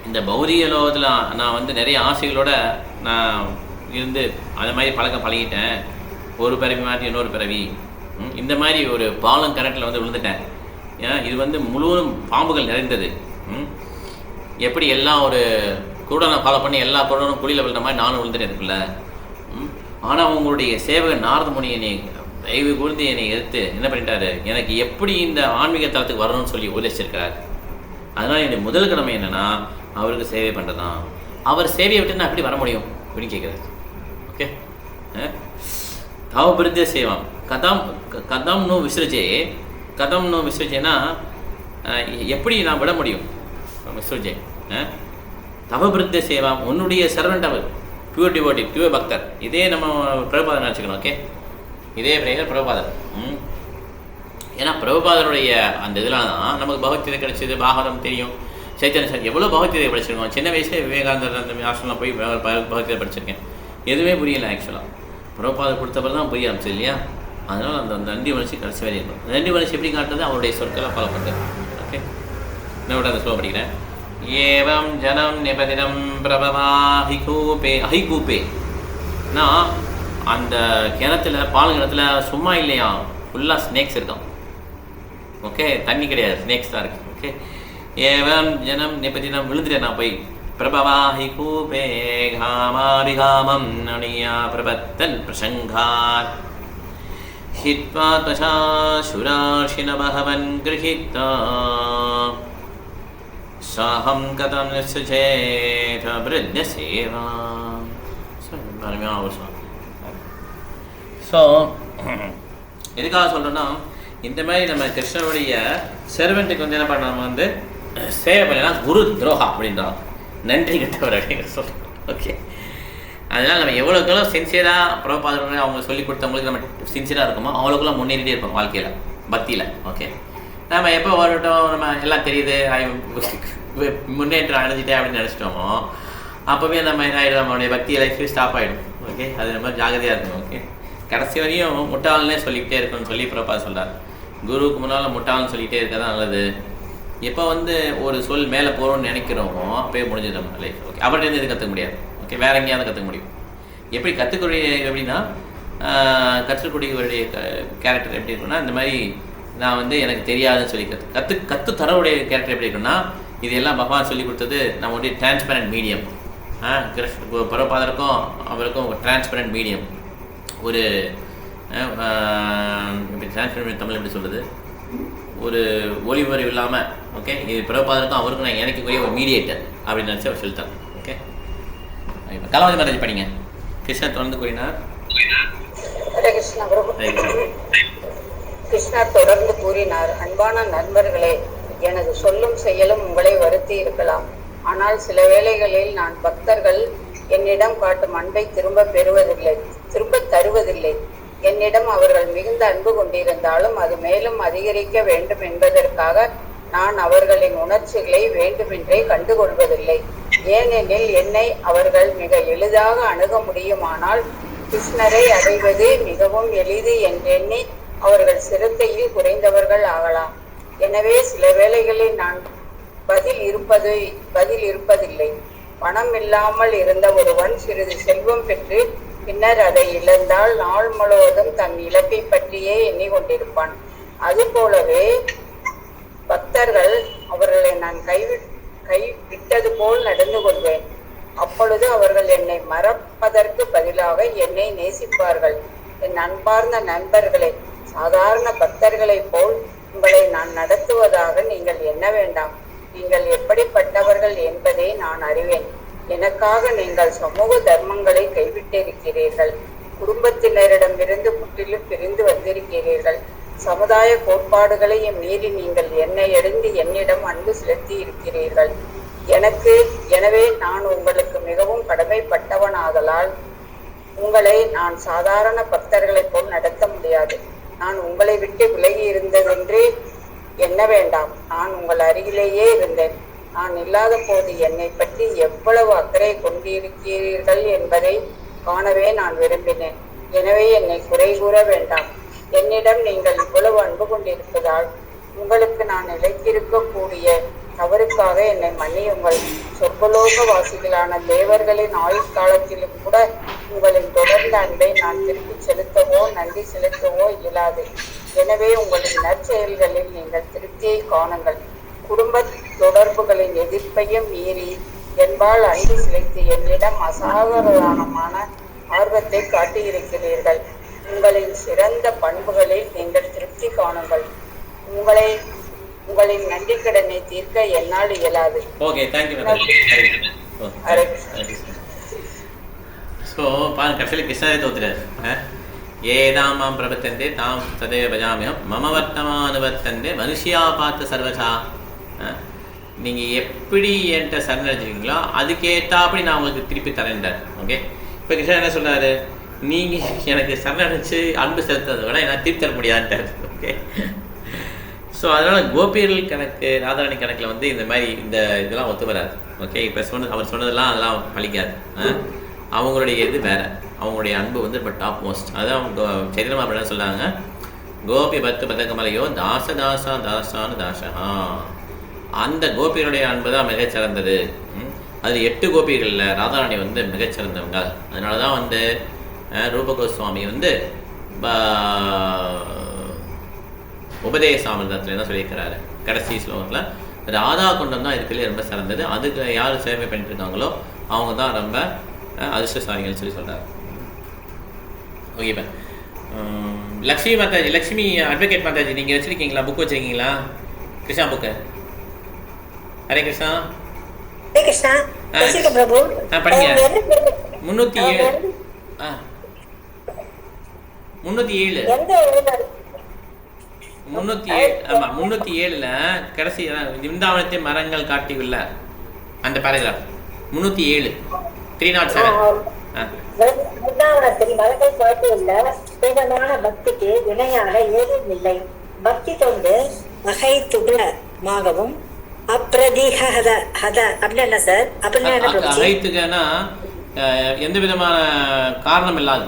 இந்த பௌதிக லோகத்தில் நான் வந்து நிறைய ஆசைகளோட நான் இருந்து அது மாதிரி பழகிட்டேன். ஒரு பிறவி மாற்றி இன்னொரு பிறவி, இந்த மாதிரி ஒரு பாலம் கரண்டில் வந்து விழுந்துட்டேன். ஏன்னா இது வந்து முழுவதும் பாம்புகள் நிறைந்தது. எப்படி எல்லாம் ஒரு குருடனை ஃபாலோ பண்ணி எல்லா குருடனும் குழியில் விழுந்த மாதிரி நானும் விழுந்துட்டேன் இதுக்குள்ள. ஆனால் உங்களுடைய சேவகன் நாரத முனி என்னை தயவு கூர்ந்து என்னை எடுத்து என்ன பண்ணிட்டாரு, எனக்கு எப்படி இந்த ஆன்மீக தளத்துக்கு வரணும்னு சொல்லி உபதேசிச்சிருக்கிறார். அதனால் என்னுடைய முதல் கடமை என்னென்னா அவருக்கு சேவை பண்ணுறது தான். அவர் சேவையை விட்டு நான் எப்படி வர முடியும் அப்படின்னு கேட்குறாரு. ஓகே, தவபிருத்திய சேவாம் கதம் நோ விசிருஜேனா எப்படி நான் விட முடியும் விசிருஜே. தவபிருத்திய சேவாம், உன்னுடைய சர்வெண்ட் அவர், பியூர் டிவோட்டி, பியூர் பக்தர். இதே நம்ம பிரபுபாதர் நினச்சிக்கணும். ஓகே, இதே பிரேயர் பிரபுபாதர். ஏன்னா பிரபுபாதருடைய அந்த இதெல்லாம் தான் நமக்கு பகவத்கீதை கிடைச்சது, பாகவதம் தெரியும், சைத்தன்ய சார் எவ்வளோ பகவத்கீதை படிச்சிருக்கோம். சின்ன வயசுலேயே விவேகானந்தர் அந்த ஹாஸ்டல்லாம் போய் பகவத்கீதை படிச்சிருக்கேன். எதுவுமே புரியல ஆக்சுவலாக. பிரபுபாதர் கொடுத்தப்பறம் தான் புரிய ஆரம்பிச்சது இல்லையா. அதனால் அந்த நன்றி உணர்ச்சி கடைசி வரை இருக்கும். நன்றி உணர்ச்சி எப்படி காட்டுறது, அவருடைய சொற்களை ஃபாலோ பண்ணுறது. ஓகே, நான் விட அந்த ஸ்லோ படிக்கிறேன். ஏவம் ஜனம் நிபதினம் பிரபவா அஹிகூபே. நான் அந்த கிணத்துல, பால் கிணத்துல சும்மா இல்லையா, ஃபுல்லாக ஸ்னேக்ஸ் இருக்கான். ஓகே, தண்ணி கிடையாது, ஸ்னேக்ஸ் தான் இருக்குது. ஓகே, ஏவம் ஜனம் நிபதினம் விழுந்துட்டேன் நான் போய். பிரபவாஹி கூபே காமாபிகாமம் நணியா பிரபத்தன் பிரசங்காத் ஹித்வா தசா சுராஷின பகவன் கிரஹித்தா சாஹம் கதம் நிஸ்ஸஜேத பிரஜ்ஞ சேவா. அருமையான விஷயம். ஸோ எதுக்காக சொல்கிறோன்னா, இந்த மாதிரி நம்ம கிருஷ்ணனுடைய செர்வெண்ட்டுக்கு வந்து என்ன பண்ண, நம்ம வந்து சேவை பண்ணலாம். குரு துரோகா அப்படின்றாங்க, நன்றி கட்டவர் அப்படிங்கிற சொல்கிறோம். ஓகே, அதனால் நம்ம எவ்வளோக்கெல்லாம் சின்சியராக பிரபுபாதர் அவங்க சொல்லி கொடுத்தவங்களுக்கு நம்ம சின்சியராக இருக்கோமோ அவ்வளோக்கெல்லாம் முன்னேறிட்டே இருப்போம் வாழ்க்கையில், பக்தியில். ஓகே, நம்ம எப்போ வரட்டும் நம்ம எல்லாம் தெரியுது, முன்னேற்றம் அடைஞ்சிட்டேன் அப்படின்னு நினச்சிட்டோமோ அப்போவே நம்ம என்ன ஆகிடும், நம்மளுடைய பக்தி லைஃப்லேயும் ஸ்டாப் ஆகிடும். ஓகே, அது ரொம்ப ஜாகிரதையாக இருக்கணும். ஓகே, கடைசி வரையும் முட்டாள்னே சொல்லிக்கிட்டே இருக்கணும்னு சொல்லி பிரபுபாதர் சொல்கிறார். குருவுக்கு முன்னால் முட்டாள்னு சொல்லிகிட்டே இருக்க தான் நல்லது. எப்போ வந்து ஒரு சொல் மேலே போகிறோம்னு நினைக்கிறோமோ அப்போயே முடிஞ்சது நம்ம லைஃப். ஓகே, அவர்கிட்ட எது கற்றுக்க முடியாது. ஓகே, வேறு எங்கேயாவது கற்றுக்க முடியும். எப்படி கற்றுக்கூடிய எப்படின்னா, கற்றுக்கூடியவருடைய கேரக்டர் எப்படி இருக்குன்னா, இந்த மாதிரி நான் வந்து எனக்கு தெரியாதுன்னு சொல்லி கற்று தரவுடைய கேரக்டர் எப்படி இருக்குன்னா, இது எல்லாம் பகவான் சொல்லி கொடுத்தது நம்ம வந்து டிரான்ஸ்பரண்ட் மீடியம். பிரபுபாதருக்கும் அவருக்கும் ஒரு டிரான்ஸ்பரண்ட் மீடியம், ஒரு எப்படி டிரான்ஸ்பரண்ட் தமிழ் எப்படி சொல்கிறது, ஒரு ஒளிமுறை இல்லாமல். ஓகே, இது பிரபுபாதருக்கும் அவருக்கும் நான் எனக்குரிய ஒரு மீடியேட்டர் அப்படின்னு நினச்சி அவர் சொல்லித்தார். ஓகே, கலாவதி மேரேஜ் பண்ணிங்க. கிருஷ்ணர் தொடர்ந்து கூறினார். கிருஷ்ணர் தொடர்ந்து கூறினார், அன்பான நண்பர்களே, எனது சொல்லும் செயலும் உங்களை வருத்தி இருக்கலாம். ஆனால் சில வேளைகளில் நான் பக்தர்கள் என்னிடம் காட்டும் அன்பை திரும்ப தருவதில்லை. என்னிடம் அவர்கள் மிகுந்த அன்பு கொண்டிருந்தாலும் அது மேலும் அதிகரிக்க வேண்டும் என்பதற்காக நான் அவர்களின் உணர்ச்சிகளை வேண்டுமென்றே கண்டுகொள்வதில்லை. ஏனெனில் என்னை அவர்கள் மிக எளிதாக அணுக முடியுமானால் கிருஷ்ணரை அடைவது மிகவும் எளிது என்றெண்ணி அவர்கள் சிரத்தையில் குறைந்தவர்கள் ஆகலாம். எனவே சில வேளைகளில் நான் பதில் இருப்பதில்லை. பணம் இல்லாமல் இருந்த ஒருவன் சிறிது செல்வம் பெற்று பின்னர் அதை இழந்தால் நாள் முழுவதும் தன் இலக்கை பற்றியே எண்ணிக்கொண்டிருப்பான். அதுபோலவே பக்தர்கள் அவர்களை நான் கைவிட்டது போல் நடந்து கொள்வேன். அப்பொழுது அவர்கள் என்னை மறப்பதற்கு பதிலாக என்னை நேசிப்பார்கள். என் அன்பார்ந்த நண்பர்களே, சாதாரண பக்தர்களைப் போல் உங்களை நான் நடத்துவதாக நீங்கள் எண்ண வேண்டாம். நீங்கள் எப்படிப்பட்டவர்கள் என்பதை நான் அறிவேன். எனக்காக நீங்கள் சமூக தர்மங்களை கைவிட்டிருக்கிறீர்கள். குடும்பத்தினரிடமிருந்து முற்றிலும் பிரிந்து வந்திருக்கிறீர்கள். சமுதாய கோட்பாடுகளையும் மீறி நீங்கள் என்னை எழுந்து என்னிடம் அன்பு செலுத்தி இருக்கிறீர்கள். எனவே நான் உங்களுக்கு மிகவும் கடமைப்பட்டவனாதலால் உங்களை நான் சாதாரண பக்தர்களைப் போல் நடத்த முடியாது. நான் உங்களை விட்டு விலகி இருந்ததென்று எண்ண வேண்டாம். நான் உங்கள் அருகிலேயே இருந்தேன். நான் இல்லாத போது என்னை பற்றி எவ்வளவு அக்கறை கொண்டிருக்கிறீர்கள் என்பதை காணவே நான் விரும்பினேன். எனவே என்னை குறை கூற வேண்டாம். என்னிடம் நீங்கள் இவ்வளவு அன்பு கொண்டிருப்பதால் உங்களுக்கு நான் நிலைத்திருக்கக்கூடிய தவறுக்காக என்னை மன்னியுங்கள். சொர்க்கலோக வாசிகளான தேவர்களின் ஆயுட்காலத்திலும் கூட உங்களின் தொடர்ந்த அன்பை நான் திருப்பி செலுத்தவோ நன்றி செலுத்தவோ இயலாது. எனவே உங்களின் நற்செயல்களில் நீங்கள் திருப்தியை காணுங்கள். குடும்ப தொடர்புகளின் எதிர்ப்பையும் மீறி என்பால் அன்பு செலுத்தி என்னிடம் அசாதாரணமான ஆர்வத்தை காட்டியிருக்கிறீர்கள். உங்களின் சிறந்த பண்புகளில் நீங்கள் திருப்தி காணுங்கள். உங்களின் நன்றிக்கடனை தீர்க்க என்னால் இயலாது. Okay, thank you. ஸோ பாருங்க கடைசியில் கிருஷ்ணரே தோத்துறாரு. ஏதாமாம் பிரபத்தந்தே தாம் ததேவ பஜாமியம் மம வர்த்தமானுவர்த்தந்தே மனுஷியா பார்த்த சர்வசா. நீங்கள் எப்படி என்கிட்ட சரணடைஞ்சிருக்கீங்களோ அதுக்கேற்றாப்படி நான் உங்களுக்கு திருப்பி தரேன்றார். ஓகே, இப்போ கிருஷ்ணன் என்ன சொல்கிறாரு, நீங்கள் எனக்கு சரணடைச்சு அன்பு செலுத்துறதை விட நான் திருப்பி தர முடியாதுன்ட்டார். ஓகே, ஸோ அதனால் கோபியர்கள் கணக்கு ராதாராணி கணக்கில் வந்து இந்த மாதிரி இந்த இதெல்லாம் ஒத்து வராது. ஓகே, இப்போ அவர் சொன்னதெல்லாம் அதெல்லாம் பழிக்காது. அவங்களுடைய இது வேறு, அவங்களுடைய அன்பு வந்து இப்போ டாப் மோஸ்ட். அதான் சைதன்ய மகாபிரபு என்ன சொல்கிறாங்க, கோபி பத்து பதக்கமலையோ தாச தாசா தாசான்னு தாசா. அந்த கோபியருடைய அன்பு தான் மிகச்சிறந்தது. அது 8 கோபிகளில் ராதாராணி வந்து மிகச்சிறந்தவங்க. அதனால தான் வந்து ரூபகோஸ்வாமி வந்து உபதேசாமிர்தத்தில் என்ன சொல்லியிருக்கிறாரு கடைசி ஸ்லோகத்தில், ராதா குண்டம் தான் இருக்கிறதுலே ரொம்ப சிறந்தது, அதுக்கு யார் சேவை பண்ணிட்டுருக்காங்களோ அவங்க தான் ரொம்ப அதிர்ஷ்டசாலிகள்னு சொல்லி சொல்கிறார். ஓகே, இப்போ லக்ஷ்மி மாதாஜி, லக்ஷ்மி அட்வொகேட் மாதாஜி நீங்கள் வச்சுருக்கீங்களா, புக் வச்சுருக்கீங்களா? கிருஷ்ணா புக்கு. ஹரே கிருஷ்ணா. ஹரே கிருஷ்ணா. பிரபு படிங்க. 307 ஆமாம் 307 கடைசி விருந்தாவனத்தை மரங்கள் காட்டியுள்ள அந்த பேராகிராஃப் 307 307. விருந்தாவனத்தில் மரங்கள் காட்டியுள்ள தீவிரமான பக்திக்கு இணையாக ஏதும் இல்லை. பக்தி தொண்டு அகைத்துகமாகவும் அப்ரதிகத அப்படின்னு என்ன சார்? அகைத்துகனா எந்த விதமான காரணம் இல்லாது,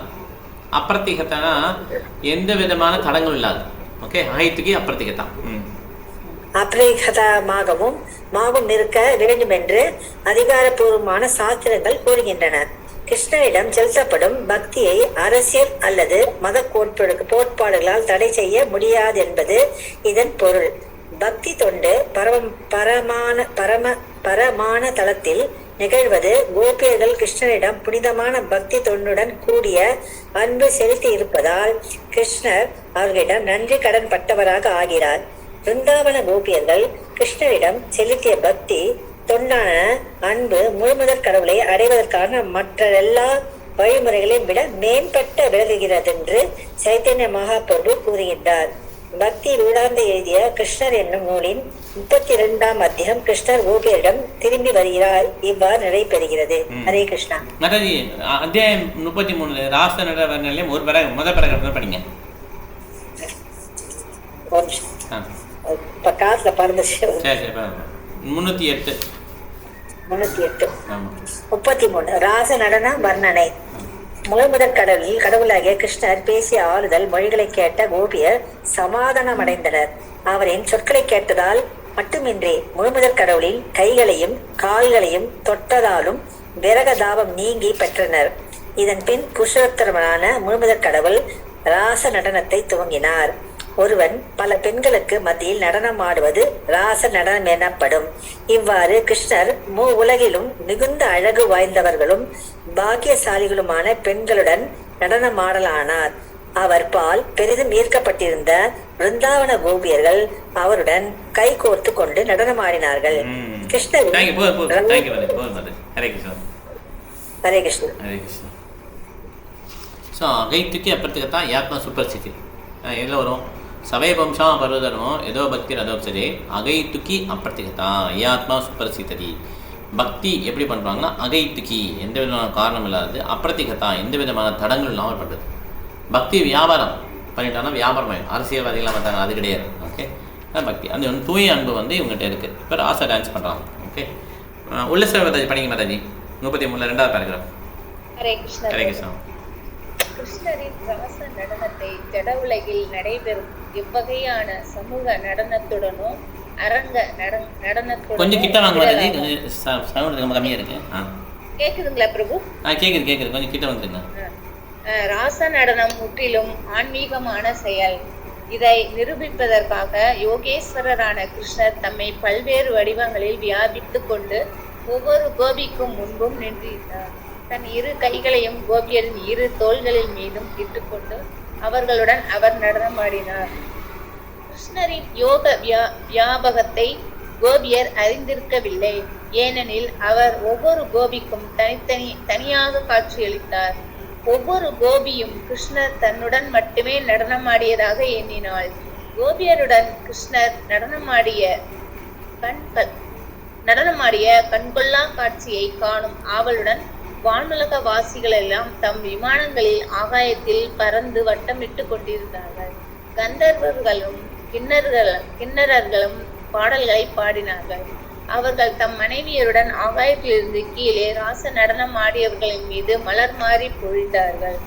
அப்பிரத்திகத்தனா எந்த விதமான தடங்களும் இல்லாது. ஓகே, அகைத்துக்கு அப்பிரத்திகதா அப்ரதிகதமாகவும் இருக்க வேண்டும் என்று அதிகாரப்பூர்வமான சாஸ்திரங்கள் கூறுகின்றன. கிருஷ்ணரிடம் செலுத்தப்படும் பக்தியை அரசியல் அல்லது மத கோட்பாடுகளால் தடை செய்ய முடியாது என்பது இதன் பொருள். பக்தி தொண்டு பரமான தளத்தில் நிகழ்வது கோபியர்கள் கிருஷ்ணரிடம் புனிதமான பக்தி தொண்டுடன் கூடிய அன்பு செலுத்தி இருப்பதால் கிருஷ்ணர் அவர்களிடம் நன்றி கடன் பட்டவராக ஆகிறார். பிருந்தாவன கோபியர்கள் கிருஷ்ணரிடம் செலுத்திய பக்தி தொண்டான அன்பு முழுமுதற் கடவுளை அடைவதற்கான மற்ற எல்லா வழிமுறைகளையும் விட மேம்பட்ட விளங்குகிறது என்று சைத்தன்ய மகாபிரபு கூறுகின்றார். பக்தி வீடாந்த எழுதிய கிருஷ்ணர் என்னும் நூலின் 32ஆம் அத்தியாயம் கிருஷ்ணர் கோபியரிடம் திரும்பி வருகிறார் இவ்வாறு நடைபெறுகிறது. ஹரே கிருஷ்ணா. மாதாஜி அத்தியாயம் 33 ராச நடவர்ணிலையும் ஒரு முதல் பேராகிராஃப் படிங்க. இப்ப காசுல பறந்துச்சு. 308 33 ராச நடன வர்ணனை. முழுமுதற் கடவுளாகிய கிருஷ்ணர் பேசிய ஆறுதல் மொழிகளை கேட்ட கோபியர் சமாதானம் அடைந்தனர். அவரின் சொற்களை கேட்டதால் மட்டுமின்றி முழுமுதற் கடவுளின் கைகளையும் கால்களையும் தொட்டதாலும் விரகதாபம் நீங்கி பெற்றனர். இதன் பின் புருஷோத்தரமான முழுமுதற் கடவுள் ராச நடனத்தை துவங்கினார். ஒருவன் பல பெண்களுக்கு மத்தியில் நடனம் ஆடுவது ராச நடனம் எனப்படும். இவ்வாறு கிருஷ்ணர் உலகிலும் மிகுந்த அழகு வாய்ந்தவர்களும் பாக்கியசாலிகளுமான பெண்களுடன் நடனமாடலானார். அவர் பால் பெரிதும் ஈர்க்கப்பட்டிருந்த பிருந்தாவன கோபியர்கள் அவருடன் கை கோர்த்து கொண்டு நடனமாடினார்கள். கிருஷ்ணர் ஹரே கிருஷ்ணா. அகைத்துக்கு அப்புறத்துக்கு யாத்மா சுப்பர்சித்தி எதில் வரும்? சபை வம்சா பர்வதர்மம் ஏதோ பக்தி ரதோப்சதே அகைத்துக்கி அப்பிரத்திகதா யாத்மா சுப்பர்சித்ததி. பக்தி எப்படி பண்ணுறாங்கன்னா அகைத்துக்கி எந்த விதமான காரணம் இல்லாது, அப்பிரத்திகதா எந்த விதமான தடங்கள் இல்லாமல் பண்ணுறது. பக்தி வியாபாரம் பண்ணிட்டாங்கன்னா வியாபாரம் ஆகிடும். அரசியல்வாதிகளாக பார்த்தாங்க, அது கிடையாது. ஓகே, பக்தி அந்த தூய அன்பு வந்து இவங்ககிட்ட இருக்குது. இப்போ ராசா டான்ஸ் பண்ணுறாங்க. ஓகே, உல்லச மாதாஜி படிங்க. மாதாஜி 33 2வது பேராகிராஃப். ஹரே கிருஷ்ணா. ஹரே கிருஷ்ணா. கிருஷ்ணரின் ராச நடனத்தை ஜட உலகில் நடைபெறும் எவ்வகையான சமூக நடனத்துடனோ அரங்க நடனத்துடனோ கொஞ்சம் கிட்ட வாங்க மாதாஜி, சவுண்ட் ரொம்ப கம்மியா இருக்கு. கேக்குதுங்களா பிரபு? கேக்குது கொஞ்சம் கிட்ட வந்துருங்க. ராச நடனம் முற்றிலும் ஆன்மீகமான செயல். இதை நிரூபிப்பதற்காக யோகேஸ்வரரான கிருஷ்ணர் தம்மை பல்வேறு வடிவங்களில் வியாபித்துக் கொண்டு ஒவ்வொரு கோபிக்கும் முன்பும் நின்றிருந்தார். தன் இரு கைகளையும் கோபியரின் இரு தோள்களில் மீதும் இட்டுக்கொண்டு அவர்களுடன் அவர் நடனமாடினார். கிருஷ்ணரின் யோக வியாபகத்தை கோபியர் அறிந்திருக்கவில்லை. ஏனெனில் அவர் ஒவ்வொரு கோபிக்கும் தனியாக காட்சியளித்தார். ஒவ்வொரு கோபியும் கிருஷ்ணர் தன்னுடன் மட்டுமே நடனமாடியதாக எண்ணினாள். கோபியருடன் கிருஷ்ணர் நடனமாடிய கண்கொள்ளா காட்சியை காணும் ஆவலுடன் வானுலக வாசிகள் எல்லாம் தம் விமானங்களில் ஆகாயத்தில் பறந்து வட்டமிட்டு கொண்டிருந்தார்கள். கந்தர்வர்களும் கிண்ணறர்களும் பாடல்களை பாடினார்கள். அவர்கள் தம் மனைவியருடன் ஆகாயத்திலிருந்து கீழே ராச நடனம் ஆடியவர்களின் மீது மலர் மாறி பொழிந்தார்கள்.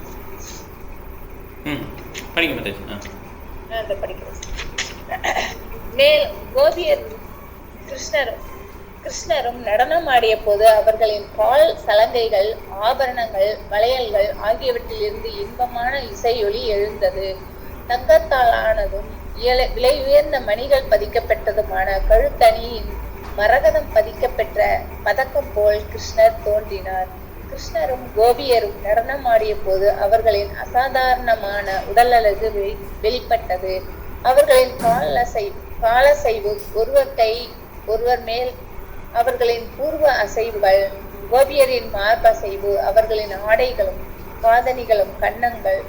கோபியர் கிருஷ்ணரும் நடனம் ஆடிய போது அவர்களின் கால் சலங்கைகள், ஆபரணங்கள், வளையல்கள் ஆகியவற்றிலிருந்து இன்பமான இசையொலி எழுந்தது. தங்கத்தால் ஆனதும் விலை உயர்ந்த மணிகள் பதிக்கப்பட்டதுமான கழுத்தணியின் மரகதம் பதிக்கப்பெற்ற பதக்கம் போல் கிருஷ்ணர் தோன்றினார். கிருஷ்ணரும் கோபியரும் நடனம் ஆடிய போது அவர்களின் அசாதாரணமான உடல் அழகு வெளிப்பட்டது. அவர்களின் காலசைவு, ஒருவர் கை ஒருவர் மேல், அவர்களின் பூர்வ அசைவுகள், கோபியரின் மார்பசைவு, அவர்களின் ஆடைகளும் காதணிகளும், கன்னங்கள்,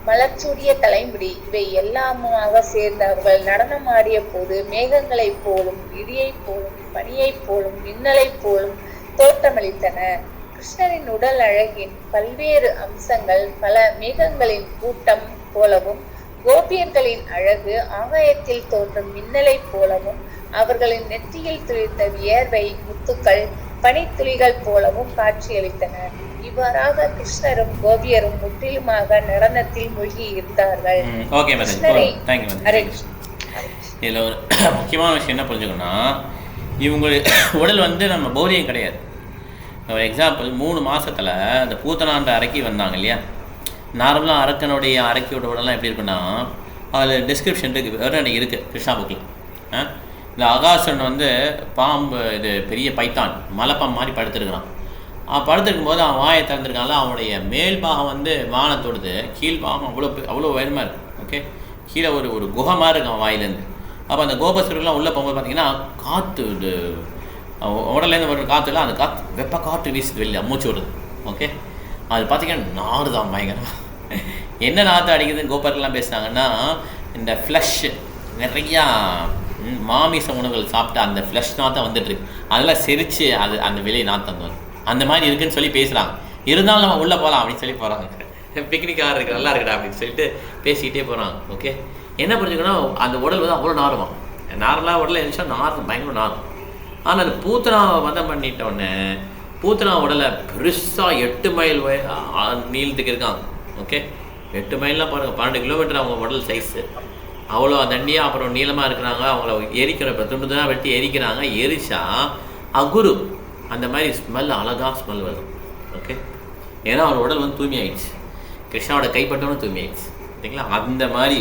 மலர்ச்சூடிய தலைமுடி, இவை எல்லாமாக சேர்ந்து அவர்கள் நடனம் ஆடிய போது மேகங்களைப் போலும், இடியைப் போலும், பனியைப் போலும், மின்னலைப் போலும் தோற்றமளித்தன. கிருஷ்ணரின் உடல் அழகின் பல்வேறு அம்சங்கள் பல மேகங்களின் கூட்டம் போலவும், கோபியர்களின் அழகு ஆகாயத்தில் தோன்றும் மின்னலை போலவும், அவர்களின் நெற்றியில் துளிர்த்த வியர்வை முத்துக்கள் பனித்துளிகள் போலவும் காட்சியளித்தன. இவ்வாறாக கிருஷ்ணரும் கோபியரும் முற்றிலுமாக நடனத்தில் மூழ்கி இருந்தார்கள். இதுல ஒரு முக்கியமான விஷயம் என்ன புரிஞ்சுக்கணும்னா, இவங்களுடைய உடல் நம்ம போரியம் கிடையாது. ஒரு எக்ஸாம்பிள், 3 மாசத்துல அந்த பூத்தனான்ற அரைக்கி வந்தாங்க இல்லையா, நார்மலாக அரக்கனுடைய அரைக்கியோட உடலாம் எப்படி இருக்குன்னா, அதில் டிஸ்கிரிப்ஷன் இருக்குது, இருக்குது கிருஷ்ணா புக்கில். இந்த அகாசுரன் பாம்பு, இது பெரிய பைத்தான் மலைப்பாம்பு மாதிரி படுத்துருக்கிறான். படுத்துருக்கும் போது அவன் வாயை திறந்துருக்கான்ல, அவனுடைய மேல் பாகம் வானத்தோடுது, கீழ் பாகம் அவ்வளோ உயரமாக இருக்குது. ஓகே, கீழே ஒரு குகை மாதிரி இருக்கு அவன் வாயிலேருந்து. அப்போ அந்த கோபசுரெலாம் உள்ளே போகும்போது பார்த்தீங்கன்னா காற்று, இது உடலேருந்து வர காற்றுல அந்த காற்று வெப்ப காற்று வீசுது, வெளியே மூச்சு விடுது. ஓகே, அது பார்த்திங்கன்னா நாறு தான் பயங்கரம். என்ன நாற்று அடிக்குதுன்னு கோபர்லாம் பேசுனாங்கன்னா, இந்த ஃப்ளஷ் நிறையா மாமிச உணவுகள் சாப்பிட்டு அந்த ஃப்ளஷ் நாற்றம் வந்துட்டுருக்கு, அதெல்லாம் செரித்து அது அந்த வெளியே நாற்றம் வரும், அந்த மாதிரி இருக்குதுன்னு சொல்லி பேசுகிறாங்க. இருந்தாலும் நம்ம உள்ளே போகலாம் அப்படின்னு சொல்லி போகிறாங்க. பிக்னிக்காக இருக்குது, நல்லா இருக்குடா அப்படின்னு சொல்லிட்டு பேசிக்கிட்டே போகிறாங்க. ஓகே, என்ன புரிஞ்சுக்கணும், அந்த உடல் அவ்வளோ நாருமா, நார்மலாக உடல் எழுந்துச்சா நாரும் பயங்கர நாரும். ஆனால் அந்த பூத்தனாவை வதம் பண்ணிட்டோடனே பூத்தனா உடலை பெருசாக 8 மைல் நீளத்துக்கு இருக்காங்க. ஓகே, 8 மைல்லாம் பாருங்கள், 12 கிலோமீட்டர் அவங்க உடல் சைஸு, அவ்வளோ தண்டியாக அப்புறம் நீளமாக இருக்கிறாங்க. அவங்கள எரிக்கிற இப்போ துண்டு தான் வெட்டி எரிக்கிறாங்க. எரிச்சா அகுரு அந்த மாதிரி ஸ்மெல், அழகாக ஸ்மெல் வரும். ஓகே, ஏன்னா அவரோட உடல் தூய்மையாயிடுச்சு, கிருஷ்ணாவோட கைப்பட்டவனும் தூய்மையாயிடுச்சு. சரிங்களா, அந்த மாதிரி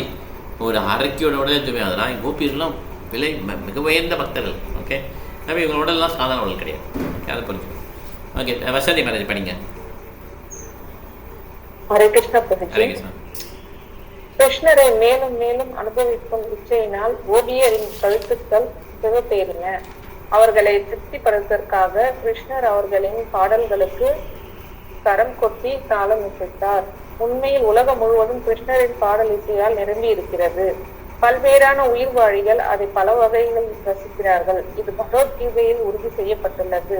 ஒரு அரக்கியோட உடலே தூய்மையாகுதுன்னா கோபியர்லாம் மிக உயர்ந்த பக்தர்கள். ஓகே, அப்போ இவங்க உடல்லாம் சாதாரண உடல் கிடையாது. ஓகே, அதை புரிஞ்சுக்கணும். ஓகே, வசந்தி மேரேஜ் படிங்க. ஹரே கிருஷ்ணா. கிருஷ்ணரை மேலும் மேலும் அனுபவிக்கும் இச்சையினால் கோபியரின் கழுத்துக்கள் சிவப்பேறின. அவர்களை திருப்திப்படுத்துவதற்காக கிருஷ்ணர் அவர்களின் பாடல்களுக்கு கரம் கொட்டி தாளம் இசைத்தார். உண்மையில் உலகம் முழுவதும் கிருஷ்ணரின் பாடல் இசையால் நிரம்பி இருக்கிறது. பல்வேறான உயிர்வாழிகள் அதை பல வகைகள் ரசிக்கிறார்கள். இது பகவத்கீதையில் உறுதி செய்யப்பட்டுள்ளது.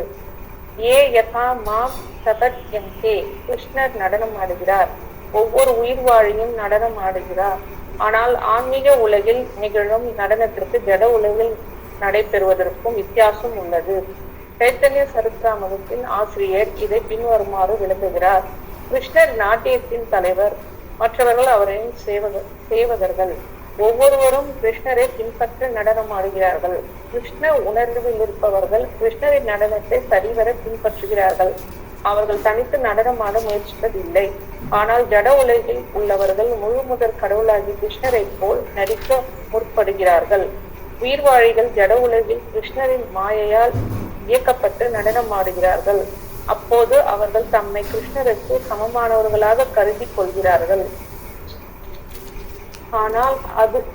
ஏ யதா மாம் சபத் எங்கே, கிருஷ்ணர் நடனம் ஆடுகிறார், ஒவ்வொரு உயிர்வாழியும் நடனம் ஆடுகிறார். ஆனால் ஆன்மீக உலகில் நிகழும் நடனத்திற்கு ஜட உலகில் நடைபெறுவதற்கும் வித்தியாசம் உள்ளது. சைத்தன்ய சரித்திராமத்தின் ஆசிரியர் இதை பின்வருமாறு விளக்குகிறார். கிருஷ்ணர் நாட்டியத்தின் தலைவர், மற்றவர்கள் அவரின் சேவகர்கள். ஒவ்வொருவரும் கிருஷ்ணரை பின்பற்ற நடனம் ஆடுகிறார்கள். கிருஷ்ண உணர்வில் இருப்பவர்கள் கிருஷ்ணரின் நடனத்தை சரிவர பின்பற்றுகிறார்கள். அவர்கள் தனித்து நடனமாட முயற்சிப்பதில்லை. ஆனால் ஜட உலகில் உள்ளவர்கள் முழு முதற் கடவுளாகி கிருஷ்ணரை போல் நடிக்க முற்படுகிறார்கள். உயிர்வாழிகள் ஜட உலகில் கிருஷ்ணரின் மாயையால் இயக்கப்பட்டு நடனம் ஆடுகிறார்கள். அப்போது அவர்கள் தம்மை கிருஷ்ணருக்கு சமமானவர்களாக கருதி கொள்கிறார்கள். ஆனால்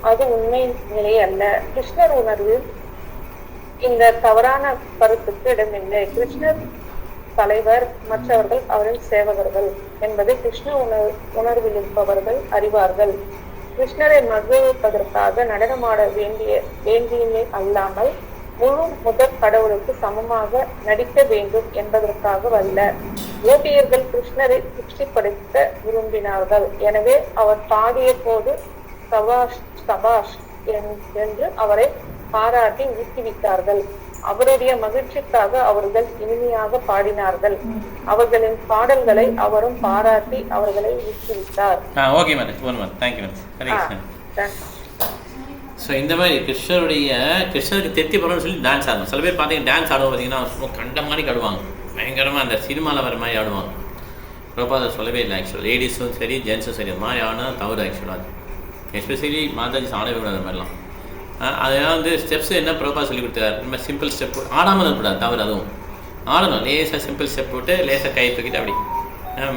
அது உண்மை நிலை அல்ல. கிருஷ்ணர் உணர்வில் இந்த தவறான கருத்துக்கு இடமில்லை. கிருஷ்ணர் தலைவர், மற்றவர்கள் அவரின் சேவகர்கள் என்பதை கிருஷ்ண உணர்வில் இருப்பவர்கள் அறிவார்கள். கிருஷ்ணரை மகிழ்விப்பதற்காக நடனமாட வேண்டியமே அல்லாமல் முழு முதற் கடவுளுக்கு சமமாக நடிக்க வேண்டும் என்பதற்காக அல்ல. கோபியர்கள் கிருஷ்ணரை திருப்திப்படுத்த விரும்பினார்கள். எனவே அவர் பாடிய போது சபாஷ் சபாஷ் என்று அவரை பாராட்டி ஊக்குவித்தார்கள். அவருடைய மகிழ்ச்சிக்காக அவர்கள் இனிமையாக பாடினார்கள். அவர்களின் பாடல்களை அவரும் பாராட்டி அவர்களை ஊக்குவித்தார். ஸோ இந்த மாதிரி கிருஷ்ணருக்கு திருப்தி பண்ணணும்னு சொல்லி டான்ஸ் ஆடணும். சில பேர் பார்த்தீங்கன்னா டான்ஸ் ஆடுவோம் பார்த்தீங்கன்னா சும்மா கண்ட மாதிரி ஆடுவாங்க, பயங்கரமாக அந்த சினிமாவில் வர மாதிரி ஆடுவாங்க. பிரபாத சொல்லவே இல்லை. ஆக்சுவலாக லேடிஸும் சரி ஜென்ஸும் சரி அது மாதிரி ஆடினா தவறு. ஆக்சுவலாக அது எஸ்பெஷலி மாதாஜி ஆடவே கூடாது அந்த மாதிரிலாம். அதெல்லாம் வந்து ஸ்டெப்ஸ் என்ன ப்ரோப்பா சொல்லி கொடுத்தாரு. நம்ம சிம்பிள் ஸ்டெப் ஆடாமல் இருக்கக்கூடாது, தவறு. அதுவும் ஆடணும். லேசாக சிம்பிள் ஸ்டெப் போட்டு லேசாக கை தூக்கிட்டு அப்படி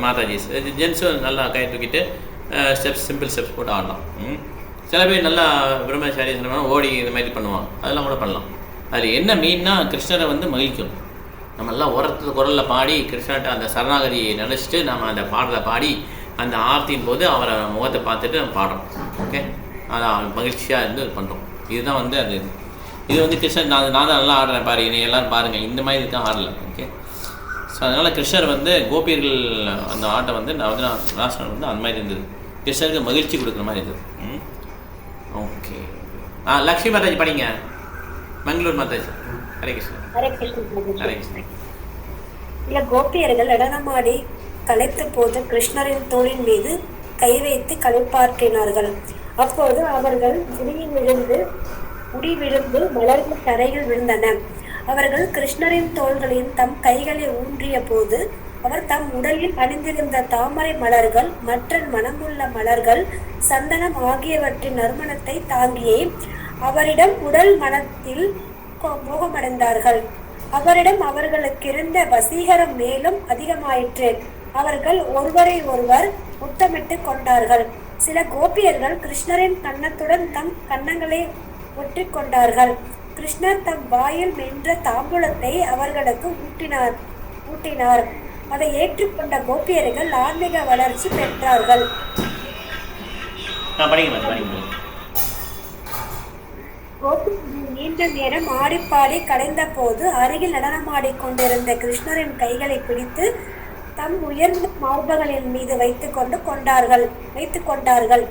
மாதாஜி ஜென்ஸும் நல்லா கை தூக்கிட்டு ஸ்டெப்ஸ் சிம்பிள் ஸ்டெப்ஸ் போட்டு ஆடலாம். சில பேர் நல்லா பிரம்மச்சாரி ஓடி இந்த மாதிரி பண்ணுவாங்க, அதெல்லாம் கூட பண்ணலாம். அதில் என்ன மீன்னா கிருஷ்ணரை வந்து மகிழ்க்கும். நம்ம எல்லாம் உரத்து குரலில் பாடி கிருஷ்ணர்கிட்ட அந்த சரணாகதியை நினச்சிட்டு நம்ம அந்த பாடலை பாடி அந்த ஆர்த்தியின் போது அவரை முகத்தை பார்த்துட்டு நம்ம பாடுறோம். ஓகே, அதான் மகிழ்ச்சியாக இருந்து பண்ணுறோம். இதுதான் வந்து அது. இது வந்து கிருஷ்ணர் நான் தான் நல்லா ஆடுறேன் பாரு, என்னை எல்லோரும் பாருங்கள், இந்த மாதிரி இதுதான் ஆடலை. ஓகே, ஸோ அதனால் கிருஷ்ணர் வந்து கோபியர்கள் அந்த ஆட்டை வந்து ராசனர் வந்து அந்த மாதிரி இருந்தது. கிருஷ்ணருக்கு மகிழ்ச்சி கொடுக்குற மாதிரி இருந்தது. ஓகே, லக்ஷ்மி மாதாஜி படிங்க. மங்களூர் மாதாஜி. ஹரே கிருஷ்ணன். ஹரே கிருஷ்ணன். ஹரே கிருஷ்ணன். இல்ல கோபியர்கள் நடனமாடி களைத்த போது கிருஷ்ணரின் தோளின் மீது கை வைத்து களைப்பாற்றினார்கள். அப்போது அவர்கள் முடி விழுந்து மலர்கள் தரையில் விழுந்தன. அவர்கள் கிருஷ்ணரின் தோள்களின் தம் கைகளை ஊன்றிய போது அவர் தம் உடலில் அணிந்திருந்த தாமரை மலர்கள், மற்ற மனமுள்ள மலர்கள், சந்தனம் ஆகியவற்றின் நறுமணத்தை தாங்கியே அவரிடம் உடல் மனத்தில் மோகமடைந்தார்கள். அவரிடம் அவர்களுக்கிருந்த வசீகரம் மேலும் அதிகமாயிற்று. அவர்கள் ஒருவரை ஒருவர் முத்தமிட்டு கொண்டார்கள். சில கோபியர்கள் கிருஷ்ணரின் கன்னத்துடன் தம் கன்னங்களை ஒட்டி கொண்டார்கள். கிருஷ்ணர் தம் வாயில் மென்ற தாம்பூலத்தை அவர்களுக்கு ஊட்டினார். அதை ஏற்றுக்கொண்ட கோபியர்கள் ஆன்மீக வளர்ச்சி பெற்றார்கள். நீண்ட நேரம் ஆடிப்பாடி கலைந்த போது அருகில் நடனமாடிக்கொண்டிருந்த கிருஷ்ணரின் கைகளை பிடித்து தம் உயர்ந்த மார்பகளின் மீது வைத்துக் கொண்டார்கள்.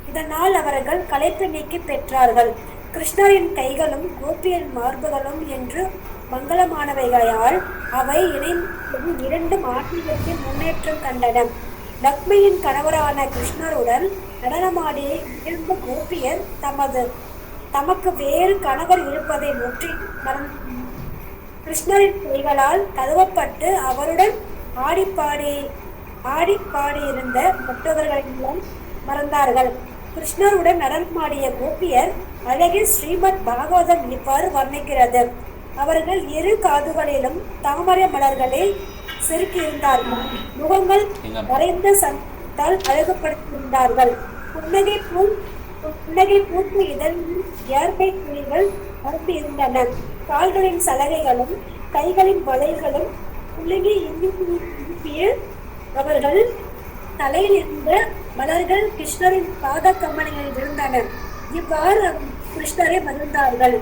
இதனால் அவர்கள் களைப்பு நீக்கி பெற்றார்கள். கிருஷ்ணரின் கைகளும் கோபியின் மார்புகளும் என்று மங்களமானவைகளால் அவை இணைந்து இரண்டும் ஆன்மீகத்தில் முன்னேற்றம் கண்டன. லக்ஷ்மியின் கணவரான கிருஷ்ணருடன் நடனமாடிய இரண்டு கோபியர் தமக்கு வேறு கணவர் இருப்பதை முற்றி கிருஷ்ணரின் கைகளால் தழுவப்பட்டு அவருடன் ஆடிப்பாடியிருந்த மற்றவர்களெல்லாம் மறந்தார்கள். கிருஷ்ணருடன் நடனமாடிய கோபியர் அழகில் ஸ்ரீமத் பாகவதம் இவ்வாறு வர்ணிக்கிறது. அவர்கள் இரு காதுகளிலும் தாமரை மலர்களை செருக்கியிருந்தார்கள். முகங்கள் வரைந்த சந்தால் அழகுபடுத்தியிருந்தார்கள். புன்னகை பூத்து இதழில் இயற்கை குழிகள் பரப்பி இருந்தன. கால்களின் சலகைகளும் கைகளின் வளைகளும் புள்ளகி இனிப்பிய அவர்கள் தலையில் இருந்த மலர்கள் கிருஷ்ணரின் பாத கமலங்களில் இருந்தன. இவ்வாறு கிருஷ்ணரை மகிழ்வித்தார்கள்.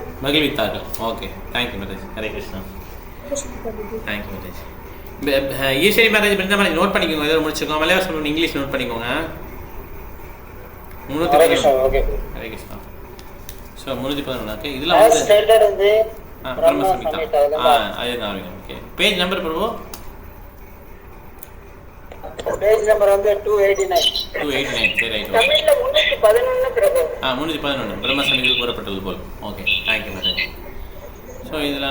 ஓகே, தேங்க்யூ மேரேஜ். ஹரே கிருஷ்ணா. தேங்க்யூ மேரேஜ். ஈஸ்வரி மேரேஜ் பிருந்தாமணி நோட் பண்ணிக்கோங்க. ஏதோ முடிச்சுக்கோங்க. மலையாளம் சொல்லணும், இங்கிலீஷ் நோட் பண்ணிக்கோங்க. ஹரே கிருஷ்ணா. ஸோ 311. இதில் வந்து பிரம்ம சமிதா. அதே தான். Okay, page number Prabhu. Page number வந்து 289. 289. சரி, ரைட். தமிழ்ல 311 பிரபு. 311 பிரம்ம சமிதியில் கூறப்பட்டது போல். ஓகே, தேங்க்யூ மேரேஜ். ஸோ இதில்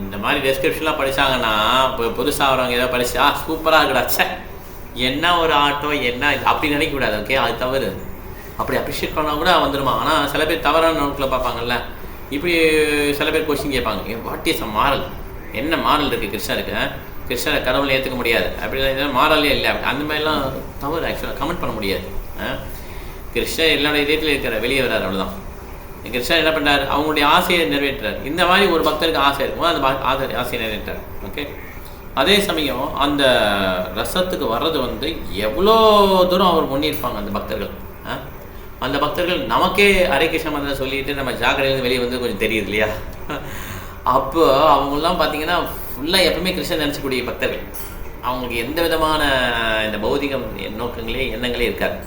இந்த மாதிரி டெஸ்கிரிப்ஷன்லாம் படித்தாங்கன்னா இப்போ புதுசாக வரவங்க ஏதாவது படிச்சா சூப்பராக இருக்குடா, சே என்ன ஒரு ஆட்டோ என்ன அப்படி நினைக்கக்கூடாது. ஓகே, அது தவறு. அப்படி அப்ரிஷியேட் பண்ணால் கூட வந்துடுமா. ஆனால் சில பேர் தவறான நோக்கில் பார்ப்பாங்கல்ல. இப்படி சில பேர் கொஸ்டின் கேட்பாங்க, வாட் இஸ் அ மாரல், என்ன மாரல் இருக்குது கிருஷ்ணருக்கு, கிருஷ்ணரை கடவுளை ஏற்றுக்க முடியாது அப்படி மாரலே இல்லை, அந்த மாதிரிலாம் தவறு. ஆக்சுவலாக கமெண்ட் பண்ண முடியாது. கிருஷ்ணர் எல்லாரோட இதயத்தில் இருக்கிற வெளியே வராது, அவ்வளோதான். கிருஷ்ணர் என்ன பண்ணார், அவங்களுடைய ஆசையை நிறைவேற்றார். இந்த மாதிரி ஒரு பக்தருக்கு ஆசை இருக்கும்போது அந்த ஆசையை நிறைவேற்றார். ஓகே, அதே சமயம் அந்த ரசத்துக்கு வர்றது வந்து எவ்வளோ தூரம் அவர் முன்னிருப்பாங்க அந்த பக்தர்கள். அந்த பக்தர்கள் நமக்கே ஹரே கிருஷ்ண மந்திரம் சொல்லிட்டு நம்ம ஜாக்கிரதையிலேருந்து வெளியே வந்து கொஞ்சம் தெரியுது இல்லையா? அப்போ அவங்களாம் பார்த்தீங்கன்னா ஃபுல்லாக எப்பவுமே கிருஷ்ணன் நினச்சக்கூடிய பக்தர்கள். அவங்களுக்கு எந்த விதமான இந்த பௌதிகம் நோக்கங்களே எண்ணங்களே இருக்காது.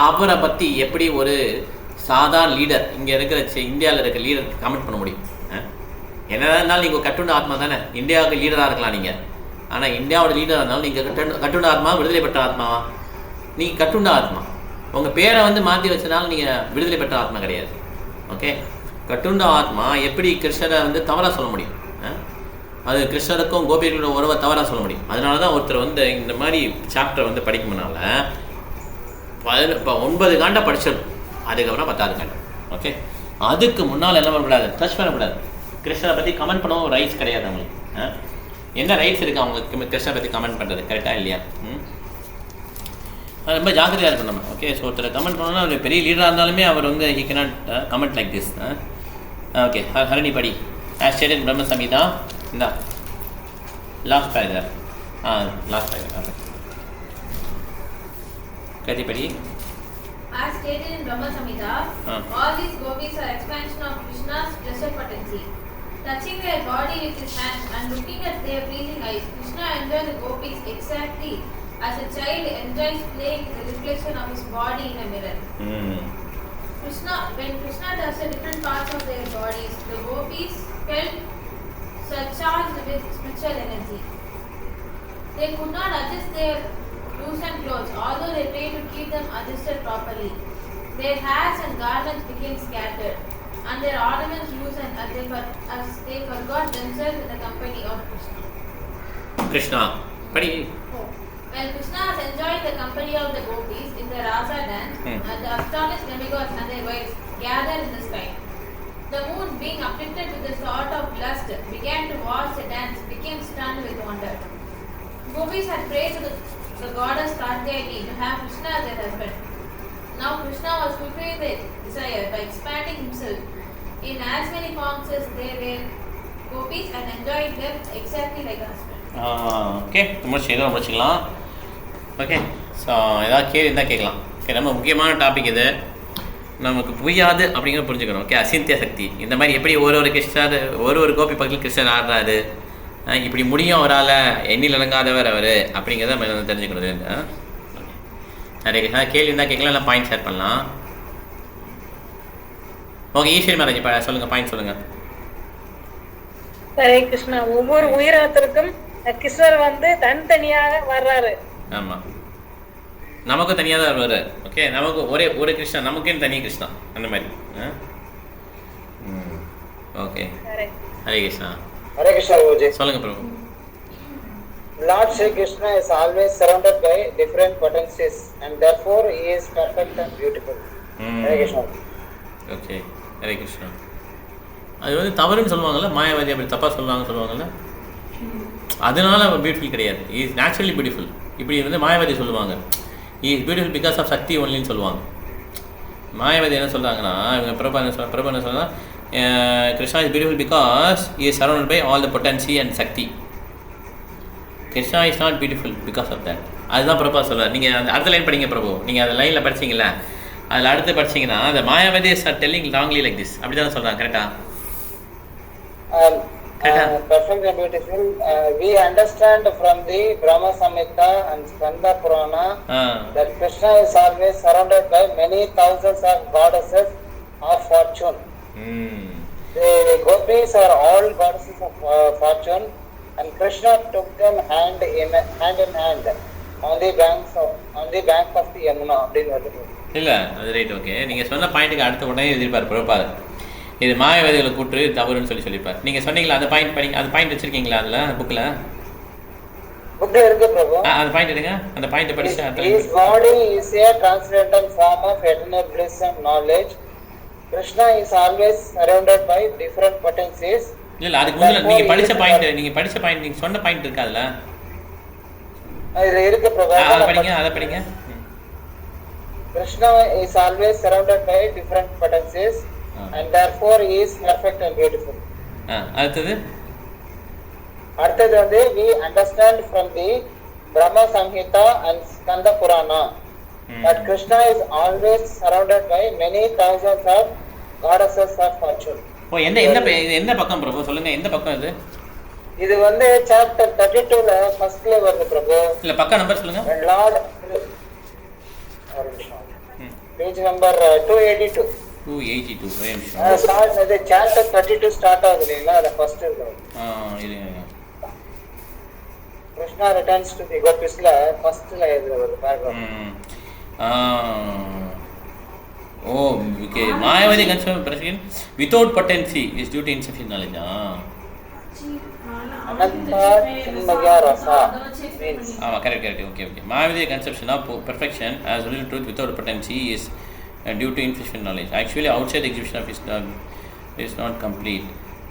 அவரை பற்றி எப்படி ஒரு சாதாரண லீடர் இங்கே இருக்கிற இந்தியாவில் இருக்கிற லீடர் கமெண்ட் பண்ண முடியும்? என்னதான் இருந்தாலும் நீங்கள் கட்டுண்ட ஆத்மா தானே, இந்தியாவுக்கு லீடராக இருக்கலாம் நீங்கள். ஆனால் இந்தியாவோட லீடராக இருந்தாலும் நீங்கள் கட்டுண்ட ஆத்மா, விடுதலை பெற்ற ஆத்மாவா? நீங்கள் கட்டுண்ட ஆத்மா. உங்கள் பேரை வந்து மாற்றி வச்சனாலும் நீங்கள் விடுதலை பெற்ற ஆத்மா கிடையாது. ஓகே, கட்டுண்ட ஆத்மா எப்படி கிருஷ்ணரை வந்து தவறாக சொல்ல முடியும்? அது கிருஷ்ணருக்கும் கோபிகளோட உறவை தவறாக சொல்ல முடியும். அதனால தான் ஒருத்தர் வந்து இந்த மாதிரி சாப்டர் வந்து படிக்கும்னால 9 காண்டை படிச்சிடும், அதுக்கப்புறம் 10வது காண்டம். ஓகே, அதுக்கு முன்னால் என்ன பண்ணக்கூடாது, டச் பண்ணக்கூடாது. கிருஷ்ணரை பற்றி கமெண்ட் பண்ணவும் ரைட்ஸ் கிடையாது அவங்களுக்கு. என்ன ரைட்ஸ் இருக்குது அவங்களுக்கு கிருஷ்ணரை பற்றி கமெண்ட் பண்ணுறது? கரெக்டாக இல்லையா? ரொம்ப ஜாக்கிரதையாக இருக்கும் நம்ம. ஓகே, ஸோ ஒருத்தர் கமெண்ட் பண்ணோன்னா அவர் பெரிய லீடராக இருந்தாலுமே அவர் வந்து he cannot comment like this. Okay, Harini படி ஆஸ் ஸ்டேட்டட் பிரம்ம சம்ஹிதா. இந்தா லாஸ்ட் பேராகிராஃப். லாஸ்ட் பேராகிராஃப் கதி படி. As stated in Brahma Samhita, all these gopis are expansion of Krishna's pleasure potency. Touching their body with his hand and looking at their pleasing eyes, Krishna enjoys the gopis exactly as a child enjoys playing with the reflection of his body in a mirror. When Krishna touched the different parts of their bodies, the gopis felt surcharged with spiritual energy. They could not adjust their loosened clothes, although they tried to keep them adjusted properly. Their hairs and garments became scattered, and their ornaments loosened as they forgot themselves in the company of Krishna. Krishna, padi. When Krishna was enjoying the company of the gopis in the Rasa dance, the astonished demigods and their wives gathered in the sky. The moon, being uplifted with a sort of lust, began to watch the dance, became stunned with wonder. Gopis had prayed to the goddess Katyayani to have Krishna as their husband. Now Krishna was fulfilling their desire by expanding himself in as many forms as they were gopis and enjoying them exactly like a husband. Okay, முடிச்சுக்கலாம். Okay, so ஏதாவது கேள்வி இருந்தால் கேட்கலாம். Okay, ரொம்ப முக்கியமான topic இது, நமக்கு புரியாது அப்படிங்கிறத புரிஞ்சுக்கணும். ஓகே, அசிந்திய சக்தி இந்த மாதிரி எப்படி ஒரு கிருஷ்ணர் ஒரு கோபி பக்கத்தில் கிருஷ்ணர் ஆடுறாரு, இப்படி முடியும் அவரால், எண்ணில் இறங்காதவர் அவர் அப்படிங்கிறத நம்ம தெரிஞ்சுக்கணும். நிறைய கேள்வி இருந்தால் கேட்கலாம், இல்லை பாயிண்ட் ஷேர் பண்ணலாம். ஓகே, ஈஸ்வரி மேரேஜ் சொல்லுங்கள், பாயிண்ட் சொல்லுங்கள். ஹரே கிருஷ்ணா. ஒவ்வொரு உயிராத்திற்கும் கிருஷ்ணர் வந்து தனித்தனியாக வர்றாரு. ஆமாம், நமக்கும் தனியாக தான் வருவார். ஓகே, நமக்கு ஒரு கிருஷ்ணா, நமக்குன்னு தனி கிருஷ்ணா அந்த மாதிரி. Okay, Hare Krishna. Hare Krishna Guruji. சொல்லுங்க பிரபு. Lord Shri Krishna is always surrounded by different potencies and therefore he is perfect and beautiful. Hare Krishna. Okay, Hare Krishna. அது வந்து தவறுன்னு சொல்லுவாங்கல்ல, மாயாவாதி அப்படி தப்பாக சொல்லுவாங்கல்ல, அதனால பியூட்டிஃபுல் கிடையாது. Is naturally beautiful. இப்படி வந்து மாயாவாதி சொல்லுவாங்க இஸ் பியூட்டிஃபுல் பிகாஸ் ஆஃப் சக்தி ஒன்லின்னு சொல்லுவாங்க. மாயாவாதி என்ன சொல்கிறாங்கன்னா, இவங்க பிரபா என்ன சொல்கிறாங்கன்னா, Krishna is beautiful because he is surrounded by all the potency and Shakti. Krishna is not beautiful because of that. அதுதான் பிரபா சொல்கிறார். நீங்கள் அந்த அடுத்த லைன் படிங்க பிரபு, நீங்கள் அந்த லைனில் படிச்சிங்களா, அதில் அடுத்து படிச்சிங்கன்னா அந்த Mayavadis are telling longly like this, அப்படி தான் சொல்கிறாங்க. கரெக்டாக? Perfect and beautiful. We understand from the Brahma Samhita and Skanda Purana that Krishna is always surrounded by many thousands of goddesses of fortune. The gopis are all goddesses of fortune, and Krishna took them hand in hand on the bank of the Yamuna. இல்லை, அது right. Okay, நீங்கள் சொன்ன பாயிண்ட்டுக்கு அடுத்த உடனே எழுதியிருப்பார் பிரபார், இது மாயவாதிகளை கூட்டு தவறுன்னு சொல்லியிருப்பார். நீங்கள் சொன்னீங்களா அந்த பாயிண்ட் படிங்க, அந்த பாயிண்ட் வச்சுருக்கீங்களா அதில் புக்கில்? அந்த பாயிண்ட் எடுங்க, அந்த பாயிண்ட் படிச்சு. His body is a transcendental form of eternal bliss and knowledge. Krishna is always surrounded by different potencies. இல்ல, அதுக்கு முன்னாடி நீங்க படிச்ச பாயிண்ட் நீங்க சொன்ன பாயிண்ட் இருக்கு அதுல. அதுல இருக்கு பிரபா. அத படிங்க. Krishna is always surrounded by different potencies and therefore he is perfect and beautiful. அடுத்தது வந்து we understand from the Brahma Samhita and Skanda Purana that Krishna is always surrounded by many thousands of goddesses of fortune. என்ன பக்கம் பிரபு சொல்லுங்க, எந்த பக்கம் இது? இது வந்து சாப்டர் 32ல ஃபர்ஸ்ட்ல வருது பிரபு. இல்ல பக்கம் நம்பர் சொல்லுங்க. Lord page number 282. 282 ஸ்டார்ட் இது சாப்டர் 32 ஸ்டார்ட் ஆகுது இல்லையா, அது ஃபர்ஸ்ட் இருக்கு. இது Krishna returns to the Gopisla ஃபர்ஸ்ட்ல இதுல வருது பாருங்க. Okay. Mayavadi conception without potency is due to insufficient knowledge. Correct. Okay. Mayavadi conception of perfection as real truth without potency is due to insufficient knowledge. Actually, outside exhibition of is not complete.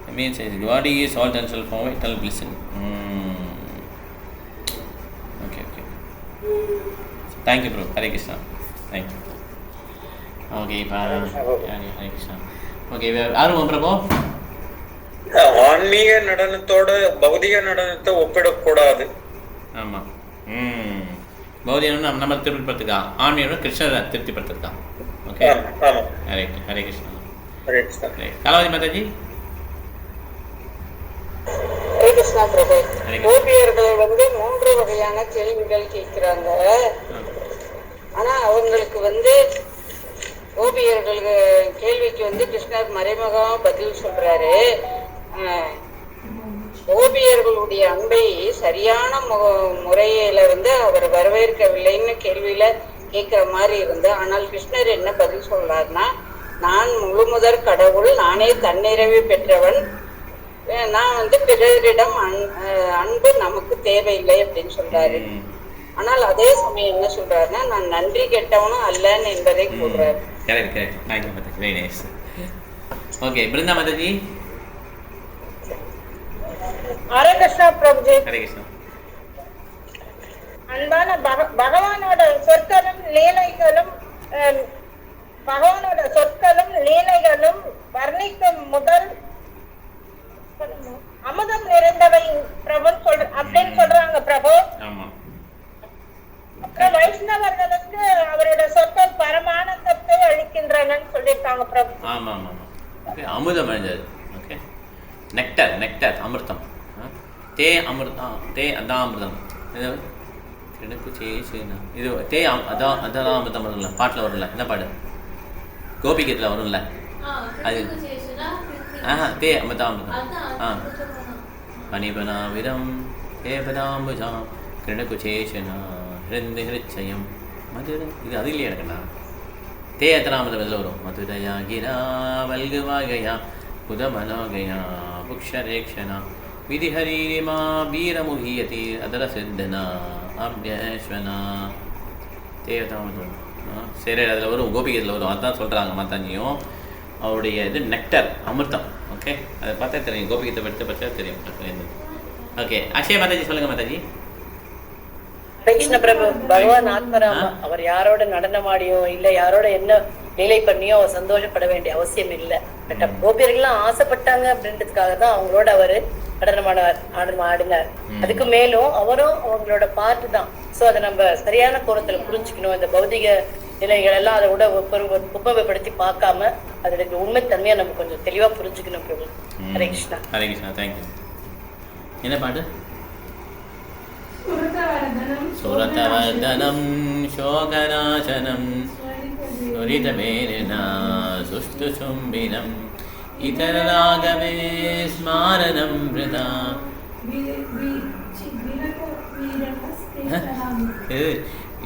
It means his body is all essential for eternal bliss. Okay. Thank you, bro. Hare Krishna. Thank you. Okay, Hare Krishna. Okay, ஆர்வம் பிரபு. ஆன்மீக நடனத்தோட பௌதிக நடனத்தை ஒப்பிடக்கூடாது. ஆமா. பௌதிக நடனம் நம்ம திருப்திப்படுத்துக்கா, ஆன்மீக கிருஷ்ணரை திருப்திப்படுத்துக்கா. ஓகே. ஆமா. ஹரே கிருஷ்ணா. ஹரே கிருஷ்ணா. கலாவதி மாதாஜி. ஹரே கிருஷ்ணா பிரபு. கோபியர்கள் வந்து 3 வகையான கேள்விகள் கேட்கிறாங்க. ஆனா அவங்களுக்கு வந்து கோபியர்களுக்கு கேள்விக்கு வந்து கிருஷ்ணர் மறைமுகமா பதில் சொல்றாரு. கோபியர்களுடைய அன்பை சரியான முறையில வந்து அவர் வரவேற்கவில்லைன்னு கேள்வியில கேட்கிற மாதிரி இருந்து, ஆனால் கிருஷ்ணர் என்ன பதில் சொல்றாருன்னா, நான் முழுமுதற் கடவுள், நானே தன்னிறைவு பெற்றவன், நான் வந்து பிறரிடம் அன்பு நமக்கு தேவையில்லை அப்படின்னு சொல்றாரு. ஆனால் அதே சமயம் என்ன சொல்றாருன்னா, நான் நன்றி கெட்டவனும் அல்லன்னு என்பதை கூறுறாரு. ஹரே கிருஷ்ணா பிரபுஜி. அன்பான பகவானோட சொற்களும் லீலைகளும் வர்ணிக்கும் முதல் அமுதம் நிறைந்தவை பிரபு அப்படின்னு சொல்றாங்க பிரபு. அப்புறம் வைஷ்ணவர்களுக்கு அவரோட சொற்கள் பரமானந்தத்தை அளிக்கின்றன சொல்லியிருக்காங்க பிரபு. ஆமா. அமுதம் அழிஞ்சது. ஓகே. நெக்டர் அமிர்தம். தே அமிர்தம், தே அதான் அமிர்தம். எனக்கு சேஷனா இது தே அதான் அமிர்தம் வரும்ல, பாட்டில் வரும்ல, என்ன பாடு? கோபிகத்தில் வரும்ல அது. தே அமிர்தம். பனிபனாவிரம் ஏபதாம்புஜாம் கிருணகுச்சேஷனா ஹிருச்சயம் மதுர. இது அது இல்லையா எனக்குண்ணா? தே அத்தனாமதம் இதில் வரும். மதுரையா கிரா வல்குவாகயா புதமனாகயா புக்ஷரேக்ஷனா விதிஹரீரிமா வீரமுகியதி அதர சித்தனா அப்யேஸ்வனா. தே அத்தனாமதம் சரி, அதில் வரும், கோபிகத்தில் வரும். அதுதான் சொல்கிறாங்க மாதாஜியும். அவருடைய இது நெக்டர் அமிர்தம். ஓகே, அதை பார்த்தா தெரியும், கோபிகத்தை படித்து பார்த்தா தெரியும். ஓகே, அக்ஷய மாதாஜி சொல்லுங்கள் மாதாஜி. கிருஷ்ண பிரபு பகவான் ஆத்மராமா, அவர் யாரோட நடனமாடியோ இல்ல யாரோட என்ன நிலை பண்ணியோ அவர் சந்தோஷப்பட வேண்டிய அவசியம் இல்லை. பட் கோபியர்கள்லாம் ஆசைப்பட்டாங்க அப்படின்றதுக்காக தான் அவங்களோட அவரு ஆடினார். அதுக்கு மேலும் அவரும் அவங்களோட பாட்டு தான். ஸோ அதை நம்ம சரியான கோணத்துல புரிஞ்சுக்கணும். இந்த பௌதிக நிலைகள் எல்லாம் அதை விட உபயோகப்படுத்தி பார்க்காம அதோட உண்மைத்தன்மையை நம்ம கொஞ்சம் தெளிவா புரிஞ்சுக்கணும் பிரபு. ஹரே கிருஷ்ணா. ஹரே கிருஷ்ணா. தேங்க்யூ. என்ன பாட்டு? சுரதவர்தனம் சோகநாசனம் சுரிதமேனா சுஷ்டு சும்பினம் இதராகவே ஸ்மாரணம் விருதா.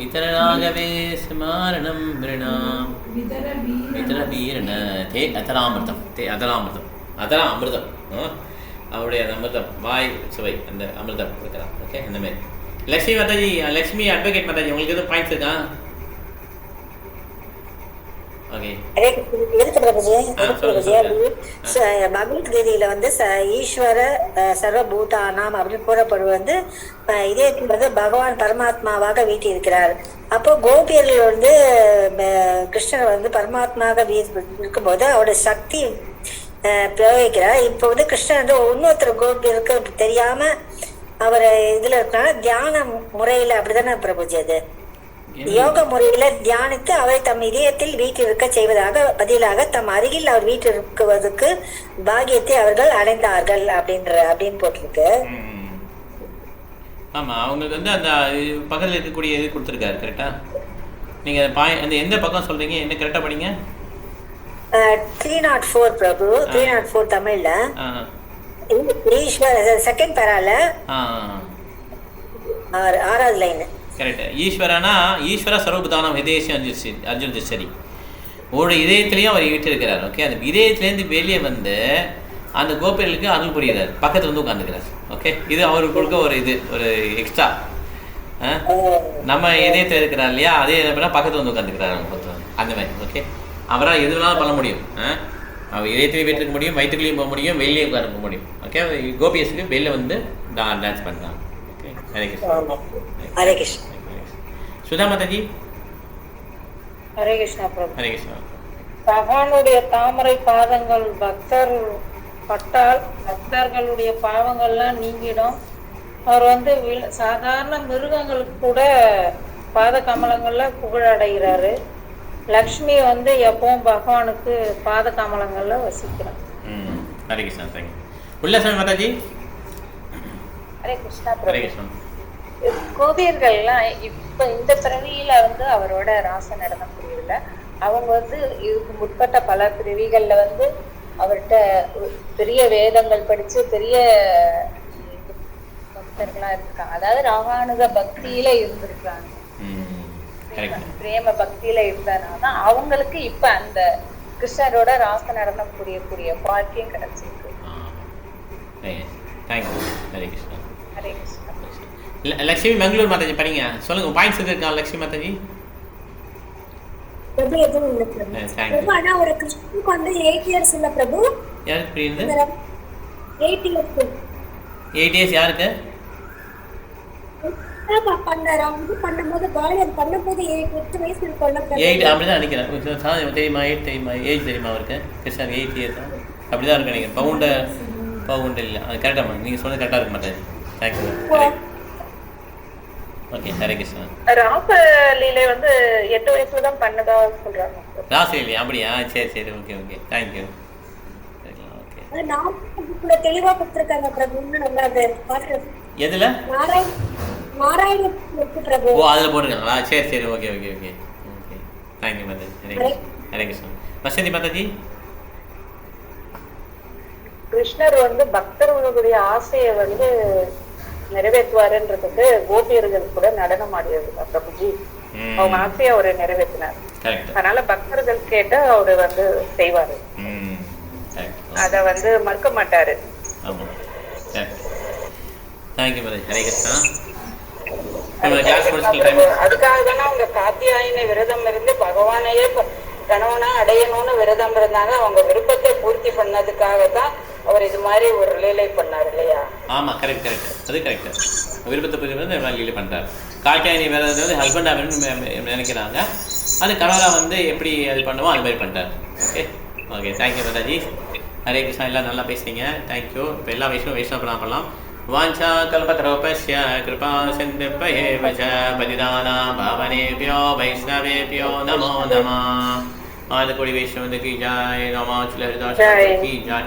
இதராகவே ஸ்மாரணம் விருணா இதர வீரண தே அதராமிர்தம். அதரா அமிர்தம். அவருடைய அந்த அமிர்தம் வாய் சுவை, அந்த அமிர்தம் கொடுக்கலாம். ஓகே, அந்த மாதிரி. லக்ஷ்மி மாதாஜி, லக்ஷ்மி அட்வொகேட் மாதாஜி, உங்களுக்கு எதுவும் பாயிண்ட்ஸ் இருக்கா? ஓகே எதுக்கு பிரபுஜி பகவத்கீதையில வந்து ஈஸ்வர சர்வபூதானாம் அப்படின்னு கூறப்படுவது வந்து இதயத்தில் வந்து பகவான் பரமாத்மாவாக வீட்டி இருக்கிறார். அப்போ கோபியர்கள் வந்து கிருஷ்ணர் வந்து பரமாத்மாவாக இருக்கும்போது அவருடைய சக்தி பிரயோகிக்கிறார். இப்போ வந்து கிருஷ்ணர் வந்து இன்னொருத்தர் கோபியருக்கு தெரியாம அவர் இதுல இருக்கிறாங்க தியான முறையில அப்படிதானே பிரபுஜி? அது யோக முறையில தியானித்து அவரை தம் இதயத்தில் வீட்டிருக்க செய்வதாக பதிலாக தம் அருகில் அவர் வீட்டிருக்குவதற்கு பாக்கியத்தை அவர்கள் அடைந்தார்கள் அப்படின்னு போட்டிருக்கு. ஆமா, அவங்களுக்கு வந்து அந்த பக்கத்தில் இருக்கக்கூடிய இது கொடுத்துருக்காரு. கரெக்டா? நீங்க அந்த எந்த பக்கம் சொல்றீங்க? என்ன கரெக்டா படிங்க. 304 பிரபு, 304 தமிழ்ல ஈஸ்வர செகண்ட் பேரால 6வது லைன். கரெக்ட். ஈஸ்வரனா ஈஸ்வர சர்வபூதானம் ஹிதேஷி அர்ஜுன் திசரி. ஒரு இதயத்திலையும் அவர் வீட்டு இருக்கிறார். ஓகே, அந்த இதயத்திலேருந்து வெளியே வந்து அந்த கோபியர்களுக்கு அருள் புரிகிறார், பக்கத்தில் வந்து உட்காந்துக்கிறார். ஓகே, இது அவருக்கு கொடுக்க ஒரு எக்ஸ்ட்ரா. நம்ம இதயத்தில் இருக்கிறார் இல்லையா, அதே என்ன பக்கத்தில் வந்து உட்காந்துக்கிறார் அந்த மாதிரி. ஓகே, அவரால் எது வேணாலும் பண்ண முடியும். அவர் இதயத்திலையும் வீட்டில் இருக்க முடியும், வயிற்றுக்குள்ளேயும் போக முடியும், வெளியே உட்கார முடியும். ஓகே, கோபியஸுக்கு வெளியில் வந்து டான்ஸ் பண்ணலாம். ஓகே, ஹரே கிருஷ்ணா. ஹரே கிருஷ்ணா. சுதா மாதாஜி. ஹரே கிருஷ்ணா பிரபு. ஹரே கிருஷ்ணா. பகவானுடைய தாமரை பாதங்கள் பக்தர் பட்டால் பக்தர்களுடைய பாவங்கள்லாம் நீங்கிடும். அவர் வந்து சாதாரண மிருகங்களுக்கு கூட பாத கமலங்கள்ல புகழடைகிறாரு. லக்ஷ்மி வந்து எப்பவும் பகவானுக்கு பாத கமலங்கள்ல வசிக்கிறார். ஹரே கிருஷ்ணா. தேங்க்யூ. உல்லாசம் மாதாஜி. ஹரே கிருஷ்ணா ஹரே கிருஷ்ணா. கோபியர்கள்லாம் இப்ப இந்த பிறவியில வந்து அவரோட ராச நடனம் புரியல. அவங்க வந்து இதுக்கு முற்பட்ட பல பிறவிகள்ல வந்து அவர்கிட்ட பெரிய வேதங்கள் படிச்சு பெரிய பக்தர்களா இருக்காங்க. அதாவது ராமானுஜ பக்தியில இருந்திருக்காங்க, பிரேம பக்தியில இருந்தனால அவங்களுக்கு இப்ப அந்த கிருஷ்ணரோட ராச நடனம் புரியக்கூடிய பாக்கியம் கிடைச்சிருக்கு. ஹரே கிருஷ்ணா. ஹரே கிருஷ்ணா. லட்சுமி மங்களூர் மாதாஜி படிங்க, சொல்லுங்க. பாயிண்ட்ஸ் இருக்கா லட்சுமி மாதாஜி? பிரபு எதுவும் இல்ல பிரபு. ஆனா ஒரு கிருஷ்ணனுக்கு வந்து 8 இயர்ஸ் இல்ல பிரபு. யாருக்கு புரியுது? 8 இயர்ஸ். 8 இயர்ஸ் யாருக்கு? பண்ணும்போது பாலியல் பண்ணும்போது 8 வயசு இருக்கும்ல பிரபு. 8 அப்படிதான் நினைக்கிறேன். தெரியுமா? 8 தெரியுமா? ஏஜ் தெரியுமா அவருக்கு? கிருஷ்ணன் 8 இயர்ஸ் அப்படிதான் இருக்கு நினைக்கிறேன். பவுண்டு இல்லை, அது கரெக்டாக நீங்கள் சொன்னது கரெக்டாக இருக்க மாட்டாங்க. தேங்க்யூ. ஓகே, ஹரே கிருஷ்ணா. ராசலீலை வந்து 8 வயசுல தான் பண்ணதா சொல்றாங்க. ராசலீலை அப்படியா? சரி. ஓகே. தேங்க்யூ. ஓகே, நான் தெளிவா கொடுத்திருக்காங்க பிரபு. நல்லா அது பாட்டு எதுல? நாராயண பிரபு. ஓ, அதுல போட்டுருக்காங்களா? சரி. ஓகே. தேங்க்யூ மாதாஜி. ஹரே கிருஷ்ணா. வசந்தி மாதாஜி. கிருஷ்ணர் வந்து பக்தர்களுடைய ஆசையை வந்து நிறைவேற்றுவாருன்றதுக்கு கோபியர்கள் கூட நடனம் ஆடியது பிரபுஜி. அவங்க ஆசையை அவரு நிறைவேற்றினார். அதனால பக்தர்கள் கேட்டு அவரு வந்து செய்வாரு, அத வந்து மறுக்க மாட்டாரு. அதுக்காக தானே அவங்க காத்தியாயினி விரதம் இருந்து பகவானையே கணவனா அடையணும்னு விரதம் இருந்தாங்க. அவங்க விருப்பத்தை பூர்த்தி பண்ணதுக்காக தான் அவர் இது மாதிரி ஒரு லீலை பண்ணார் இல்லையா? ஆமா, கரெக்ட். அது கரெக்ட். விருப்பத்தை பூர்த்தி பண்ணி லீலை பண்றாரு. காத்தியாயினி விரதம் வந்து ஹஸ்பண்டா நினைக்கிறாங்க, அது கணவரா வந்து எப்படி அது பண்ணுவோம் அது மாதிரி பண்றாரு. ஓகே. தேங்க்யூ மாதாஜி. ஹரே கிருஷ்ணா. எல்லாம் நல்லா பேசுறீங்க. தேங்க்யூ. இப்போ எல்லா வைஷ்ணவ பண்ணலாம். வாஞ்சா கல்பத்ரோபஸ்ய கிருபா சிந்துப்யேவ ச பதிதானா பாவனேப்யோ வைஷ்ணவேப்யோ நமோ நமः. ஆதிகோடி வைஷ்ணவ की जय. रामाचल हरिदास की जय.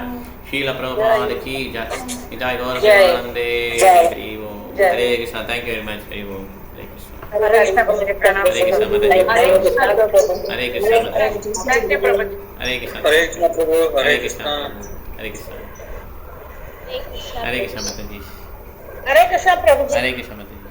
शील प्रभुपाद की जय. निताय गौर प्रेमानंदे. Hari Om. Hare Krishna. Thank you very much. Hari Om. Hare Krishna. Hare Krishna प्रणाम. हरे कृष्णा माताजी. हरे कृष्णा प्रभु. हरे कृष्णा माताजी. थैंक यू प्रभु. हरे कृष्णा. हरे कृष्णा प्रभु. हरे कृष्णा. हरे कृष्णा. हरे कृष्णा माताजी. हरे कृष्णा प्रभु. हरे कृष्णा।